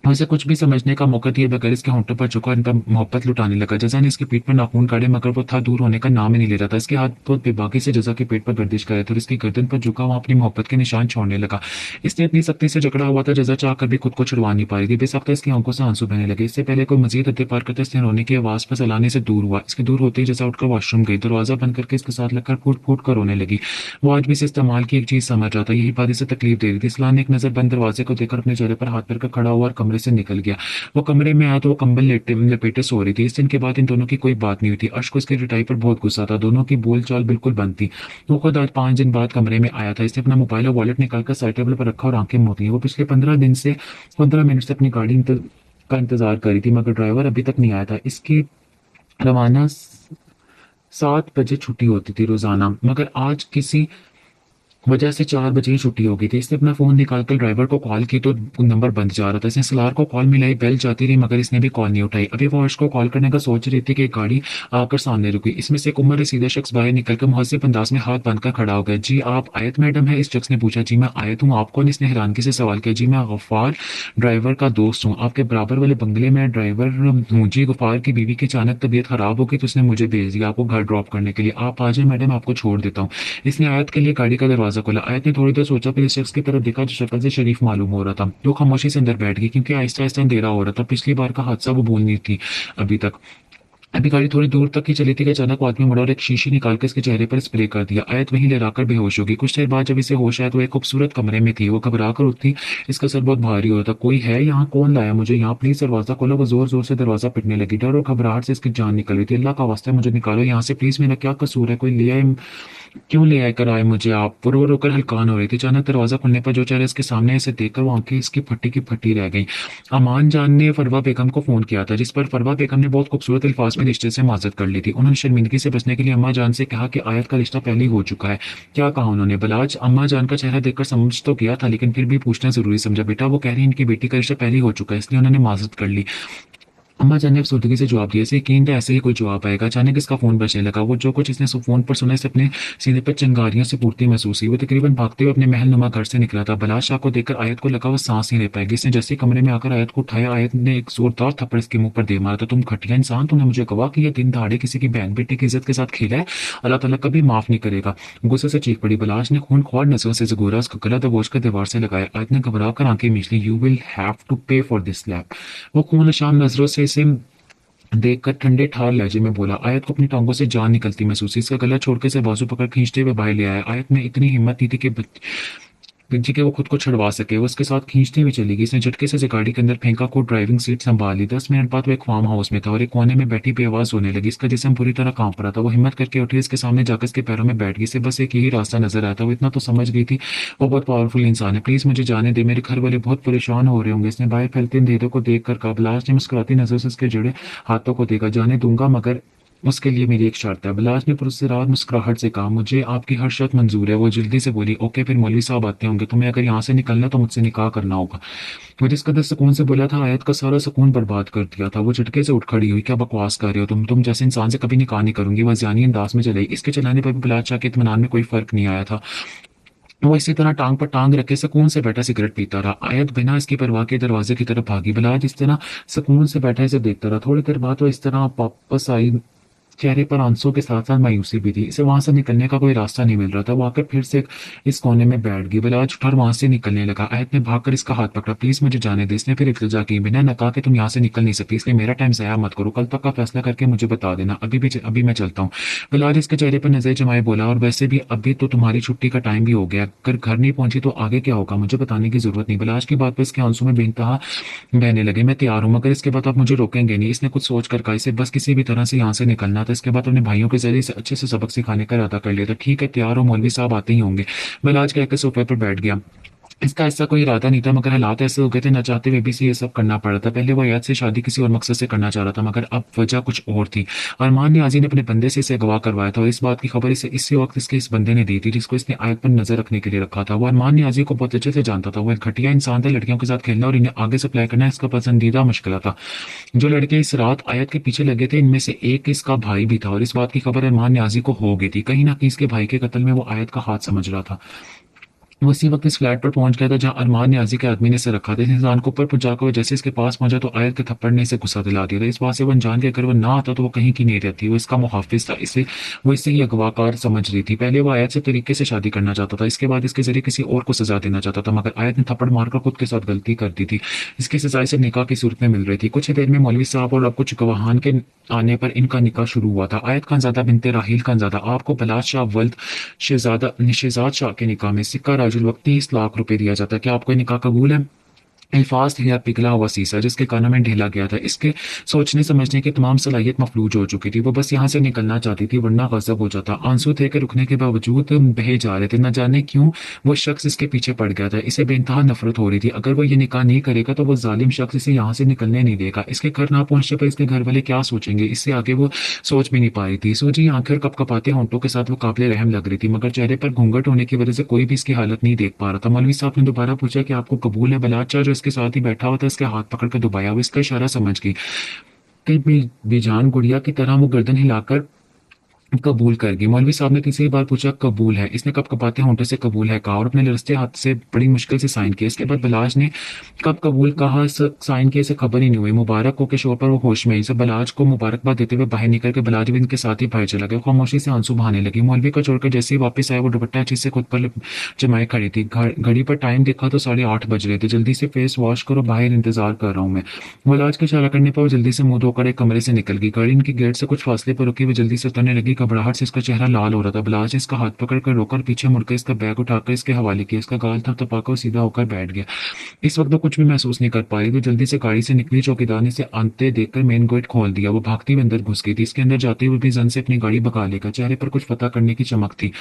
उसे कुछ भी समझने का मौका दिए बगैर इसके होंठों पर झुका और इन पर मोहब्बत लुटाने लगा। जजा ने इसकी पीठ पर नाखून काटे, मगर वो था दूर होने का नाम ही नहीं ले रहा था। इसके हाथ बहुत बेबाकी से जजा के पेट पर गर्दिश कर रहे थे और इसकी गर्दन पर झुका वहां अपनी मोहब्बत के निशान छोड़ने लगा। इसने इतनी सख्ती से जकड़ा हुआ था, जजा चाह कर भी खुद को छुड़वा नहीं पा रही थी। बेसख्ता इसकी आंखों से आंसू बहने लगे। इससे पहले कोई मजीद हद पार करते इसने रोने की आवाज पर सलाने से दूर हुआ। इसके दूर होते ही जजा उठकर वॉशरूम गई। दरवाजा बंद करके इसके साथ लगकर फूट फूट कर रोने लगी। वो आज भी इसे इस्तेमाल की एक चीज समझ रहा था, यही बात इसे तकलीफ दे रही थी। सलाह ने एक नजर बंद दरवाजे को देखकर अपने चेहरे पर हाथ रखकर खड़ा हुआ और कमरे से निकल गया। वो कमरे में आया तो वो कंबल लपेटे सो रही थी। इस दिन के बाद इन दोनों की कोई बात नहीं हुई थी। अर्श को इसकी रिटाई पर बहुत गुस्सा था, दोनों की बोलचाल बिल्कुल बंद थी। वो खुद आज 5 दिन बाद कमरे में आया था। इसने अपना मोबाइल और वॉलेट निकालकर साइड टेबल पर रखा और आंखें मोती हैं। वो पिछले 15 मिनट से अपनी गाड़ी का इंतजार कर रही थी, मगर ड्राइवर अभी तक नहीं आया था। इसकी रवाना 7 बजे छुट्टी होती थी रोजाना, मगर आज किसी वजह से 4 बजे ही छुट्टी हो गई थी। इसने अपना फोन निकालकर ड्राइवर को कॉल की तो नंबर बंद जा रहा था। इसने सलार को कॉल मिलाई, बेल जाती रही, मगर इसने भी कॉल नहीं उठाई। अभी वो अर्श को कॉल करने का सोच रही थी कि एक गाड़ी आकर सामने रुकी। इसमें से एक उम्र रसीदा शख्स बाहर निकलकर मुहज्जिब अंदाज में हाथ बांधकर खड़ा हो गया। जी आप आयत मैडम है? इस शख्स ने पूछा। जी मैं आयत हूँ, आप कौन? इसने हैरानगी से सवाल किया। जी मैं गफ्फार ड्राइवर का दोस्त हूँ, आपके बराबर वाले बंगले में ड्राइवर हूँ। जी गफ्फार की बीवी की अचानक तबीयत खराब हो गई तो उसने मुझे भेज दिया आपको घर ड्रॉप करने के लिए। आप आ जाए मैडम, आपको छोड़ देता हूँ। इसने आयत के लिए गाड़ी का दरवाजा खोला। आयत ने थोड़ी देर सोचा, फिर इस शख्स की तरफ देखा जो शक्ल से शरीफ मालूम हो रहा था। वो खामोशी से अंदर बैठ गई, क्योंकि आहिस्ता आहिस्ता अंधेरा हो रहा था। पिछली बार का हादसा वो भूल नहीं थी अभी तक। अभी गाड़ी थोड़ी दूर तक ही चली थी कि अचानक वो आदमी मुड़ा और एक शीशी निकाल के इसके चेहरे पर स्प्रे कर दिया। आयत वहीं लहराकर बेहोश हो गई। कुछ देर बाद जब इसे होश आया तो एक खूबसूरत कमरे में थी। वो घबरा कर उठी, इसका सर बहुत भारी हो रहा था। कोई है यहाँ? कौन लाया मुझे यहाँ? प्लीज दरवाजा खोलो। वो जोर जोर से दरवाजा पिटने लगी। डर और घबराहट से इसकी जान निकल रही थी। अल्लाह का वास्ता मुझे निकालो यहाँ से प्लीज, मेरा क्या कसूर है? कोई ले आए, क्यों ले आए कर आए मुझे आप? वो रो रोकर हल्कान हो रही थी। अचानक दरवाजा खुलने पर जो चेहरा इसके सामने इसे देखकर वो आंखें इसकी फटी की फटी रह गई। अमान जान ने फरवा बेगम को फोन किया था, जिस पर फरवा बेगम ने बहुत खूबसूरत अल्फाज में रिश्ते से माजरत कर ली थी। उन्होंने शर्मिंदगी से बचने के लिए अम्मा जान से कहा कि आयत का रिश्ता पहले ही हो चुका है। क्या कहा उन्होंने? बलाज अम्मा जान का चेहरा देखकर समझ तो गया था, लेकिन फिर भी पूछना जरूरी समझा। बेटा वो कह रही है इनकी बेटी का रिश्ता पहले ही हो चुका है, इसलिए उन्होंने माजरत कर ली। अम्मा जान ने अफसुर्दगी से जवाब दिया। इसे यकीन था ऐसे ही कोई जवाब आएगा। अचानक इसका फोन बजने लगा। वो जो कुछ इसने फोन पर सुना, इसे अपने सीने पर चिंगारियों से पूर्ति महसूस हुई। वो तकरीबन भागते हुए अपने महल नुमा घर से निकला था। बलाज शाह को देखकर आयत को लगा वो सांस नहीं ले पाएगी। इसने जैसे कमरे में आकर आयत को उठाया, आयत ने एक जोरदार थप्पड़ इसके मुंह पर दे मारा। तो तुम घटिया इंसान, तुमने मुझे गवाह किया, दिन दहाड़े किसी की बहन बेटे की इज्जत के साथ खेला है, अल्लाह ताला कभी माफ नहीं करेगा। गुस्से से चीख पड़ी। बलाज ने खून ख्वार नजरों से जगूरा, उसका गला दबोच कर दीवार से लगाया। आयत ने घबरा कर आंखें मीच ली। यू विल हैव टू पे फॉर दिस स्लैप। वो खून निशान नजरों से इसे देखकर ठंडे ठार लहजे में बोला। आयत को अपनी टांगों से जान निकलती महसूस हुई। इसका गला छोड़ के इसे बाजू पकड़ खींचते हुए बाहर ले आया। आयत में इतनी हिम्मत नहीं थी कि जी के वो खुद को छुड़वा सके। वो उसके साथ खींचती हुई चली गई। इसने झटके से गाड़ी के अंदर फेंका को ड्राइविंग सीट संभाल ली। 10 मिनट बाद वो एक फार्म हाउस में था और एक कोने में बैठी बेआवाज होने लगी। इसका जिस्म पूरी तरह कांप रहा था। वो हिम्मत करके उठी, इसके सामने जाकर इसके पैरों में बैठ गई। इसे बस एक यही रास्ता नजर आया था। वो इतना तो समझ गई थी वो बहुत पावरफुल इंसान है। प्लीज मुझे जाने दे, मेरे घर वाले बहुत परेशान हो रहे होंगे। इसने बाहर फैलते अंधेरे को देख कर कहा। बलाज ने मुस्कुराती नजर से उसके जुड़े हाथों को देखा। जाने दूंगा, मगर उसके लिए मेरी एक शर्त है। बलाज ने पुरस्कार मुस्कुराहट से कहा। मुझे आपकी हर शर्त मंजूर है। वो जल्दी से बोली। ओके, फिर मौलवी साहब आते होंगे, तुम्हें अगर यहाँ से निकलना तो मुझसे निकाह करना होगा। वो जिस कदर सुकून से बोला था, आयत का सारा सुकून बर्बाद कर दिया था। वो झटके से उठ खड़ी हुई। क्या बकवास कर रहे हो तुम जैसे इंसान से कभी निकाह नहीं करूंगी। वह जानी अंदाज में चले। इसके चलाने पर भी बलाज शाह के इत्मीनान में कोई फर्क नहीं आया था। वो इसी तरह टांग पर टांग रखे सुकून से बैठा सिगरेट पीता रहा। आयत बिना इसकी परवाह के दरवाजे की तरफ भागी। बलाज इस तरह सुकून से बैठा इसे देखता रहा। थोड़ी देर बाद वो इस तरह वापस आई। चेहरे पर आंसू के साथ साथ मायूसी भी थी। इसे वहां से निकलने का कोई रास्ता नहीं मिल रहा था। वो आकर फिर से इस कोने में बैठ गई। बलाज उठा और वहां से निकलने लगा। आयत ने भागकर इसका हाथ पकड़ा। प्लीज मुझे जाने दे। इसने फिर इल्तिजा की। बिना न कहा कि तुम यहाँ से निकल नहीं सकती, इसलिए मेरा टाइम ज़ाया मत करो। कल तक का फैसला करके मुझे बता देना। अभी मैं चलता हूँ। बलाज इसके चेहरे पर नजर जमाए बोला। और वैसे भी अभी तो तुम्हारी छुट्टी का टाइम भी हो गया। अगर घर नहीं पहुंची तो आगे क्या होगा, मुझे बताने की जरूरत नहीं। बलाज की बात पर इसके आंसू में बेइंतहा बहने लगे। मैं तैयार हूँ, मगर इसके बाद आप मुझे रोकेंगे नहीं। इसने कुछ सोच कर कहा। इसे बस किसी भी तरह से यहाँ से निकलना था। इसके बाद अपने भाइयों के जरिए से अच्छे से सबक सिखाने का इरादा कर लिया था। ठीक है, तैयार हो, मौलवी साहब आते ही होंगे। बलाज कहकर सोफे पर बैठ गया। इसका ऐसा कोई इरादा नहीं था, मगर हालात ऐसे हो गए थे, न चाहते हुए भी इसे ये सब करना पड़ा था। पहले वो आयत से शादी किसी और मकसद से करना चाह रहा था, मगर अब वजह कुछ और थी। अरमान नियाजी ने अपने बंदे से इसे अगवा करवाया था और इस बात की खबर इसे इसी वक्त इसके इस बंदे ने दी थी, जिसको इसने आयत पर नजर रखने के लिए रखा था। वो अरमान नियाजी को बहुत अच्छे से जानता था। वो एक घटिया इंसान था। लड़कियों के साथ खेलना और इन्हें आगे सप्लाई करना इसका पसंदीदा मुश्किल था। जो लड़के इस रात आयत के पीछे लगे थे, इनमें से एक इसका भाई भी था और इस बात की खबर अरमान नियाजी को हो गई थी। कहीं ना कहीं इसके भाई के कत्ल में वो आयत का हाथ समझ रहा था। वो इसी वक्त इस फ्लैट पर पहुंच गया था जहां अरमान नियाजी के आदमी ने इसे रखा था। इस इंसान को ऊपर पहुंचाकर वो जैसे इसके पास पहुंचा तो आयत के थप्पड़ ने इसे गुस्सा दिला दिया था। इस बात से वो अनजान के अगर वो ना आता तो वो कहीं की नहीं रहती। वो इसका मुहाफिज था। इसे ही अगवाकार समझ रही थी। पहले वो आयत से तरीके से शादी करना चाहता था, इसके बाद इसके जरिए किसी और को सजा देना चाहता था, मगर आयत ने थप्पड़ मारकर खुद के साथ गलती कर दी थी। इसकी सजा से निकाह की सूरत में मिल रही थी। कुछ ही देर में मौलवी साहब और अब कुछ गवाहान के आने पर इनका निकाह शुरू हुआ था। आयत खानजादा बिनते राहील खानजादा आपको बलाज शाह वल्द शहजाद शाह के निकाह में सिक्का राजुल वक्त 30 लाख रुपए दिया जाता है। क्या आपको ये निकाह कबूल है? अल्फाज थे या पिघला हुआ शीशा जिसके कानों में ढेला गया था। इसके सोचने समझने की तमाम सलाहियत मफलूज हो चुकी थी। वो बस यहाँ से निकलना चाहती थी वरना गजब हो जाता। आंसू थे कि रुकने के बावजूद बहे जा रहे थे। न जाने क्यों वो शख्स इसके पीछे पड़ गया था। इसे बेइंतहा नफरत हो रही थी। अगर वो ये निकाह नहीं करेगा तो वो जालिम शख्स इसे यहाँ से निकलने नहीं देगा। इसके घर ना पहुंचने पर इसके घर वाले क्या सोचेंगे, इससे आगे वो सोच भी नहीं पा रही थी। सूजी आंखें और कपकपाते होंठों के साथ वो काबिल रहम लग रही थी, मगर चेहरे पर घूंघट होने की वजह से कोई भी इसकी हालत नहीं देख पा रहा था। मौलवी साहब ने दोबारा पूछा कि आपको कबूल है? बलाचा जो इसके साथ ही बैठा हुआ था इसके हाथ पकड़ कर दबाया। वो इसका इशारा समझ गई कि बेजान गुड़िया की तरह वो गर्दन हिलाकर कबूल कर गई। मौलवी साहब ने तीसरी बार पूछा कबूल है? इसने कपकपाते होंठों से कबूल है कहा और अपने लरसते हाथ से बड़ी मुश्किल से साइन किया। इसके बाद बलाज ने कब कबूल कहा साइन किए से खबर ही नहीं हुई। मुबारक हो के शोर पर वो होश में इसे बलाज को मुबारकबाद देते हुए बाहर निकल के बलाज भी इनके साथ ही बाहर चला गया। खामोशी से आंसू बहाने लगी। मौलवी को छोड़कर जैसे ही वापस आया वो दुपट्टा अच्छी से खुद पर जमाए खड़ी थी। घड़ी पर टाइम देखा तो 8:30 बज रहे थे। जल्दी से फेस वॉश करो, बाहर इंतजार कर रहा हूँ मैं। बलाज के इशारा करने पर वो जल्दी से मुंह धोकर एक कमरे से निकल गई। गाड़ी इनकी गेट से कुछ फासले पर रुकी। वो जल्दी से उतरने लगी। घबराहट से इसका चेहरा लाल हो रहा था। बलाज इसका हाथ पकड़कर रोकर पीछे मुड़कर इसका बैग उठाकर इसके हवाले किया। इसका गाल थपथपाकर सीधा होकर बैठ गया। इस वक्त वो कुछ भी महसूस नहीं कर पा रही। वो जल्दी से गाड़ी से निकली। चौकीदार ने इसे आते देखकर मेन गेट खोल दिया। वो भागती हुई अंदर घुस गई थी। इसके अंदर जाते हुए भी जन से अपनी गाड़ी भगा लेगा। चेहरे पर कुछ पता करने की चमक थी।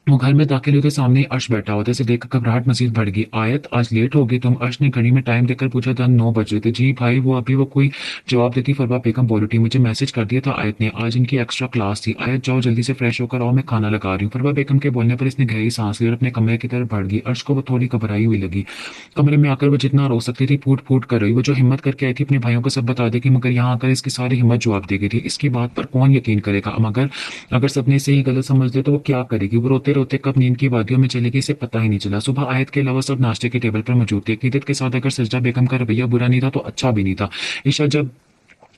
वो घर में दाखिल हुए तो सामने अर्श बैठा हुआ था। इसे देखकर घबराहट मजीद बढ़ गई। आयत आज लेट हो गई तुम? अर्श ने घड़ी में टाइम देखकर पूछा था। 9 बज रहे थे। जी भाई। वो कोई जवाब देती फरवा बेगम बोल उठी। मुझे मैसेज कर दिया था आयत ने, आज इनकी एक्स्ट्रा क्लास थी। आयत जाओ जल्दी से फ्रेश होकर आओ, मैं खाना लगा रही हूँ। फरवा बेगम के बोलने पर इसने गहरी सांस ली और अपने कमरे की तरफ बढ़ गई। अर्श को वो थोड़ी घबराई हुई लगी। कमरे में आकर वो जितना रो सकती थी फूट फूट कर रही। वो जो हिम्मत करके आई थी अपने भाइयों को सब बता देगी, मगर यहाँ आकर इसकी सारी हिम्मत जवाब दे गई थी। इसकी बात पर कौन यकीन करेगा? मगर अगर सबने से ही गलत समझ ले तो वो क्या करेगी? वो रोते रोते कब नींद की वादियों में चली गई इसे पता ही नहीं चला। सुबह आयत के अलावा सब नाश्ते के टेबल पर मौजूद थे। अकीदत के साथ अगर सजदा बेगम का रवैया बुरा नहीं था तो अच्छा भी नहीं था। ईशा जब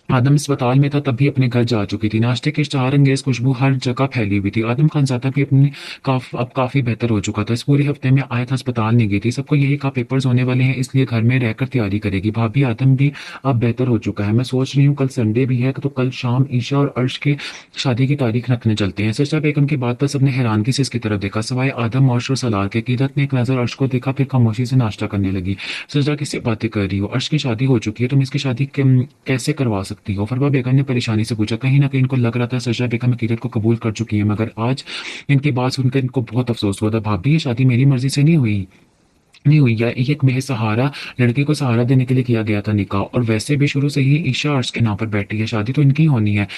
आदम अस्पताल में था तब भी अपने घर जा चुकी थी। नाश्ते की इश्तहार अंगेज खुशबू हर जगह फैली हुई थी। आदम खानजादा भी अपने अब काफी बेहतर हो चुका था। इस पूरे हफ्ते में आयत अस्पताल नहीं गई थी। सबको यही कहा पेपर्स होने वाले हैं इसलिए घर में रहकर तैयारी करेगी। भाभी आदम भी अब बेहतर हो चुका है। मैं सोच रही हूँ कल संडे भी है तो कल शाम ईशा और अर्श की शादी की तारीख रखने चलते हैं। सजदा बेगम की बात पर सबने हैरानगी से इसकी तरफ देखा सिवाय आदम और सलार के। कीरत ने एक नजर अर्श को देखा फिर खामोशी से नाश्ता करने लगी। सजदा किससे बातें कर रही हो? अर्श की शादी हो चुकी है, तुम इसकी शादी कैसे करवा सकती हो? फरवा बेगम ने परेशानी से पूछा। कहीं ना कहीं इनको लग रहा था सजदा बेगम अकीदत को कबूल कर चुकी है, मगर आज इनकी बात सुनकर इनको बहुत अफसोस हुआ था। भाभी ये शादी मेरी मर्जी से नहीं हुई या एक बेसहारा लड़की को सहारा देने के लिए किया गया था निकाह। और वैसे भी शुरू से ही ईशा अर्श के नाम पर बैठी है। शादी तो इनकी होनी है।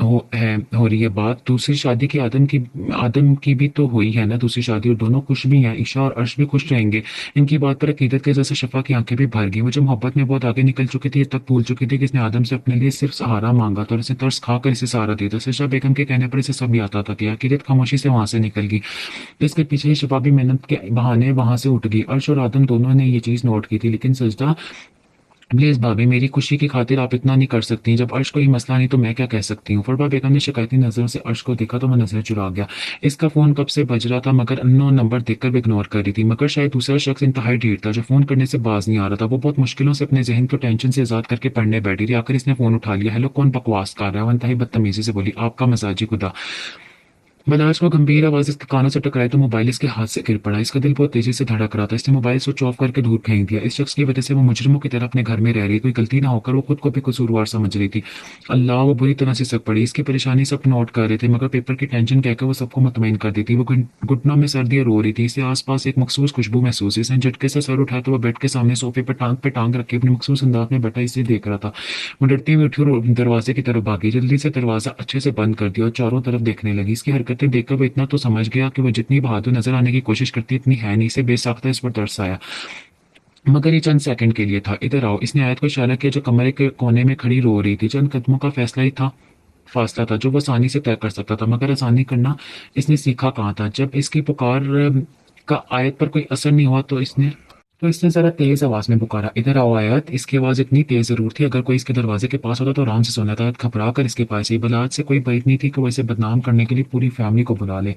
हो रही है बात दूसरी शादी की। आदम की भी तो हुई है ना दूसरी शादी, और दोनों खुश भी हैं। ईशा और अर्श भी खुश रहेंगे। इनकी बात पर अकीदत के जैसे शफा की आंखें भी भर गई। वो जो मोहब्बत में बहुत आगे निकल चुकी थी ये तक भूल चुकी थी कि इसने आदम से अपने लिए सिर्फ सहारा मांगा था और इसे तरस खाकर इसे सहारा दिया था। सजदा बेगम के कहने पर इसे सब याद आता था। अकीदत खामोशी से वहां से निकल गई। इसके पीछे ही शफा भी मेहनत के बहाने वहां से उठ गई। अर्श और आदम दोनों ने ये चीज नोट की थी, लेकिन सजदा प्लीज भाभी मेरी खुशी की खातिर आप इतना नहीं कर सकती। जब अर्श को ही मसला नहीं तो मैं क्या कह सकती हूँ? फरवा बेगम ने शिकायती नजरों से अर्श को देखा तो वह नजर चुरा गया। इसका फोन कब से बज रहा था मगर अननोन नंबर देखकर वो इग्नोर कर रही थी। मगर शायद दूसरा शख्स इंतहाई ढीठ था जो फोन करने से बाज नहीं आ रहा था। वो बहुत मुश्किलों से अपने जहन को टेंशन से आजाद करके पढ़ने बैठी थी। आखिर इसने फोन उठा लिया। हेलो, कौन बकवास कर रहा है? वो इंतहाई बदतमीजी से बोली। आपका मजाजी खुदा। बलाज को गंभीर आवाज इसके कानों से टकराई तो मोबाइल इसके हाथ से गिर पड़ा। इसका दिल बहुत तेजी से धड़क रहा था। इसने मोबाइल स्विच ऑफ करके दूर फेंक दिया। इस शख्स की वजह से वो मुजरिमों की तरह अपने घर में रह रही। कोई गलती ना होकर वो खुद को भी कसूरवार समझ रही थी। अल्लाह, वो बुरी तरह से सक पड़ी। इसकी परेशानी सब नोट कर रहे थे मगर पेपर की टेंशन कहकर वो सबको मुतमईन कर देती। वो घुटनों में सर्दी रो रही थी। इसे आसपास एक मखसूस खुशबू महसूस। इसने झटके से सर उठाया तो वो बेड के सामने सोफे पर टांग रखे अपने मखसूस अंदाज में बैठा इसे देख रहा था। वो डरती हुई उठी और दरवाजे की तरफ भागी। जल्दी से दरवाजा अच्छे से बंद कर दिया और चारों तरफ देखने लगी। इसकी हरकतें देखकर वो इतना तो समझ गया कि वो जितनी बहादुर नजर आने की कोशिश करती इतनी है नहीं। इसे बेसाख्ता इस पर तरस आया मगर ये चंद सेकंड के लिए था। इधर आओ। इसने आयत को इशारा किया जो कमरे के कोने में खड़ी रो रही थी। चंद कदमों का फासला था जो वो आसानी से तय कर सकता था, मगर आसानी करना इसने सीखा कहाँ था। जब इसकी पुकार का आयत पर कोई असर नहीं हुआ तो इसने जरा तेज आवाज में पुकारा। इधर आओ आयत। इसकी आवाज इतनी तेज जरूर थी अगर कोई इसके दरवाजे के पास होता तो आराम से सोना था। घबरा कर इसके पास ही। बलाज से कोई बात नहीं थी कि वो इसे बदनाम करने के लिए पूरी फैमिली को बुला ले।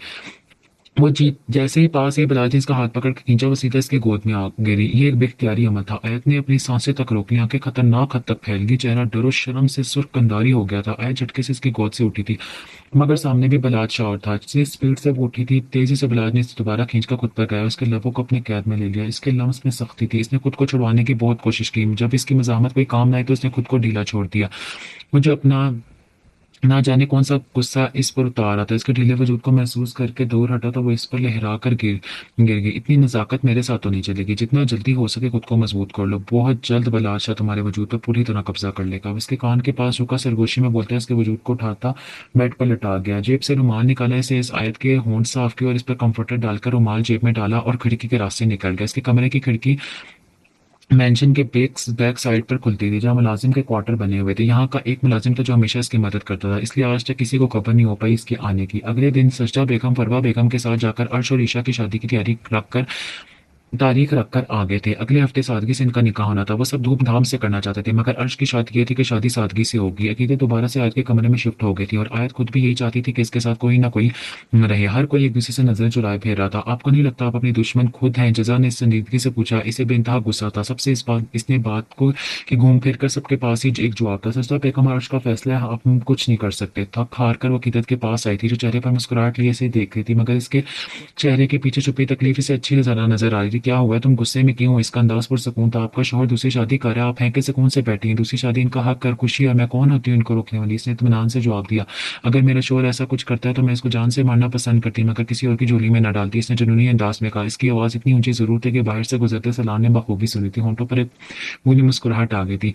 वो जीत जैसे ही पास ही बलाज ने इसका हाथ पकड़ के खींचा, वो सीधा इसकी गोद में आ गिरी। ये एक बेख्तियारी अमल था। आयत ने अपनी सांसें तक रोक ली, आंखें खतरनाक हद तक फैल गई, चेहरा डर और शर्म से सुर्ख कंधारी हो गया था। आयत झटके से इसकी गोद से उठी थी, मगर सामने भी बलाज शाह था। जिस स्पीड से वो उठी थी, तेजी से बलाज ने इसे दोबारा खींचकर खुद पर गया, उसके लबों को अपनी कैद में ले लिया। इसके लम्स में सख्ती थी। इसने खुद को छुड़वाने की बहुत कोशिश की। जब इसकी मज़ाहमत कोई काम न आई तो उसने खुद को ढीला छोड़ दिया। मुझे अपना ना जाने कौन सा गुस्सा इस पर उतार रहा था। इसके ढीले वजूद को महसूस करके दूर हटा तो वो इस पर लहरा कर गिर गिर गई। इतनी नज़ाकत मेरे साथ तो नहीं चलेगी। जितना जल्दी हो सके खुद को मजबूत कर लो। बहुत जल्द बलाशा तुम्हारे वजूद पर पूरी तरह कब्जा कर लेगा। अब इसके कान के पास रुका, सरगोशी में बोलता है, इसके वजूद को उठाता बेड पर लटा गया। जेब से रुमाल निकाला, इसे इस आयत के होंठ साफ किए और इस पर कंफर्टर डालकर रुमाल जेब में डाला और खिड़की के रास्ते निकल गया। इसके कमरे की खिड़की मेंशन के बैक साइड पर खुलती थी, जहाँ मुलाजिम के क्वार्टर बने हुए थे। यहाँ का एक मुलाजिम था जो हमेशा इसकी मदद करता था, इसलिए आज तक किसी को खबर नहीं हो पाई इसके आने की। अगले दिन सजदा बेगम फरवा बेगम के साथ जाकर अर्श और ईशा की शादी की तैयारी रखकर तारीख रखकर आ गए थे। अगले हफ्ते सादगी से इनका निकाह होना था। वो सब धूमधाम से करना चाहते थे, मगर अर्श की शादी ये थी कि शादी सादगी से होगी। अकीदत दोबारा से आयत के कमरे में शिफ्ट हो गई थी और आयत खुद भी यही चाहती थी कि इसके साथ कोई ना कोई रहे। हर कोई एक दूसरे से नजर चुराए फिर रहा था। आपको नहीं लगता आप अपनी दुश्मन खुद हैं? जजा ने संजीदगी से पूछा। इसे बेइंतहा गुस्सा था सबसे इस बात इसने बात को कि घूम फिर कर सबके पास ही एक जवाब था। सजदा बेगम, अर्श का फैसला है, आप कुछ नहीं कर सकते। थक हार कर वो अकीदत के पास आई थी, जो चेहरे पर मुस्कुराहट लिए इसे देख रही थी, मगर इसके चेहरे के पीछे छुपी तकलीफ इसे अच्छी नजर आ रही थी। क्या हुआ है? तुम गुस्से में क्यों हो? इसका अंदाज पुरसकून था। आपका शौहर दूसरी शादी कर रहा है, आप हैं कि सुकून से बैठी हैं। दूसरी शादी इनका हक कर खुशी है, मैं कौन होती हूँ इनको रोकने वाली? इसने इत्मीनान से जवाब दिया। अगर मेरा शौहर ऐसा कुछ करता है तो मैं इसको जान से मारना पसंद करती, मगर किसी और की झोली में न डालती। इसने जुनूनी अंदाज में कहा। इसकी आवाज़ इतनी ऊंची जरूर थी कि बाहर से गुजरते सलाम ने बखूबी सुनी थी। होंठों पर एक पूरी मुस्कुराहट आ गई थी।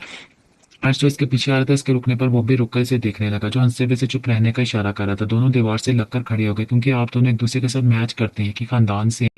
आज तो इसके पीछे आ रहा था, इसके रुकने पर वो भी रुककर इसे देखने लगा, जो हंसते हुए से चुप रहने का इशारा कर रहा था। दोनों दीवार से लगकर खड़े हो गए, क्योंकि आप दोनों एक दूसरे के साथ मैच करते हैं कि खानदान से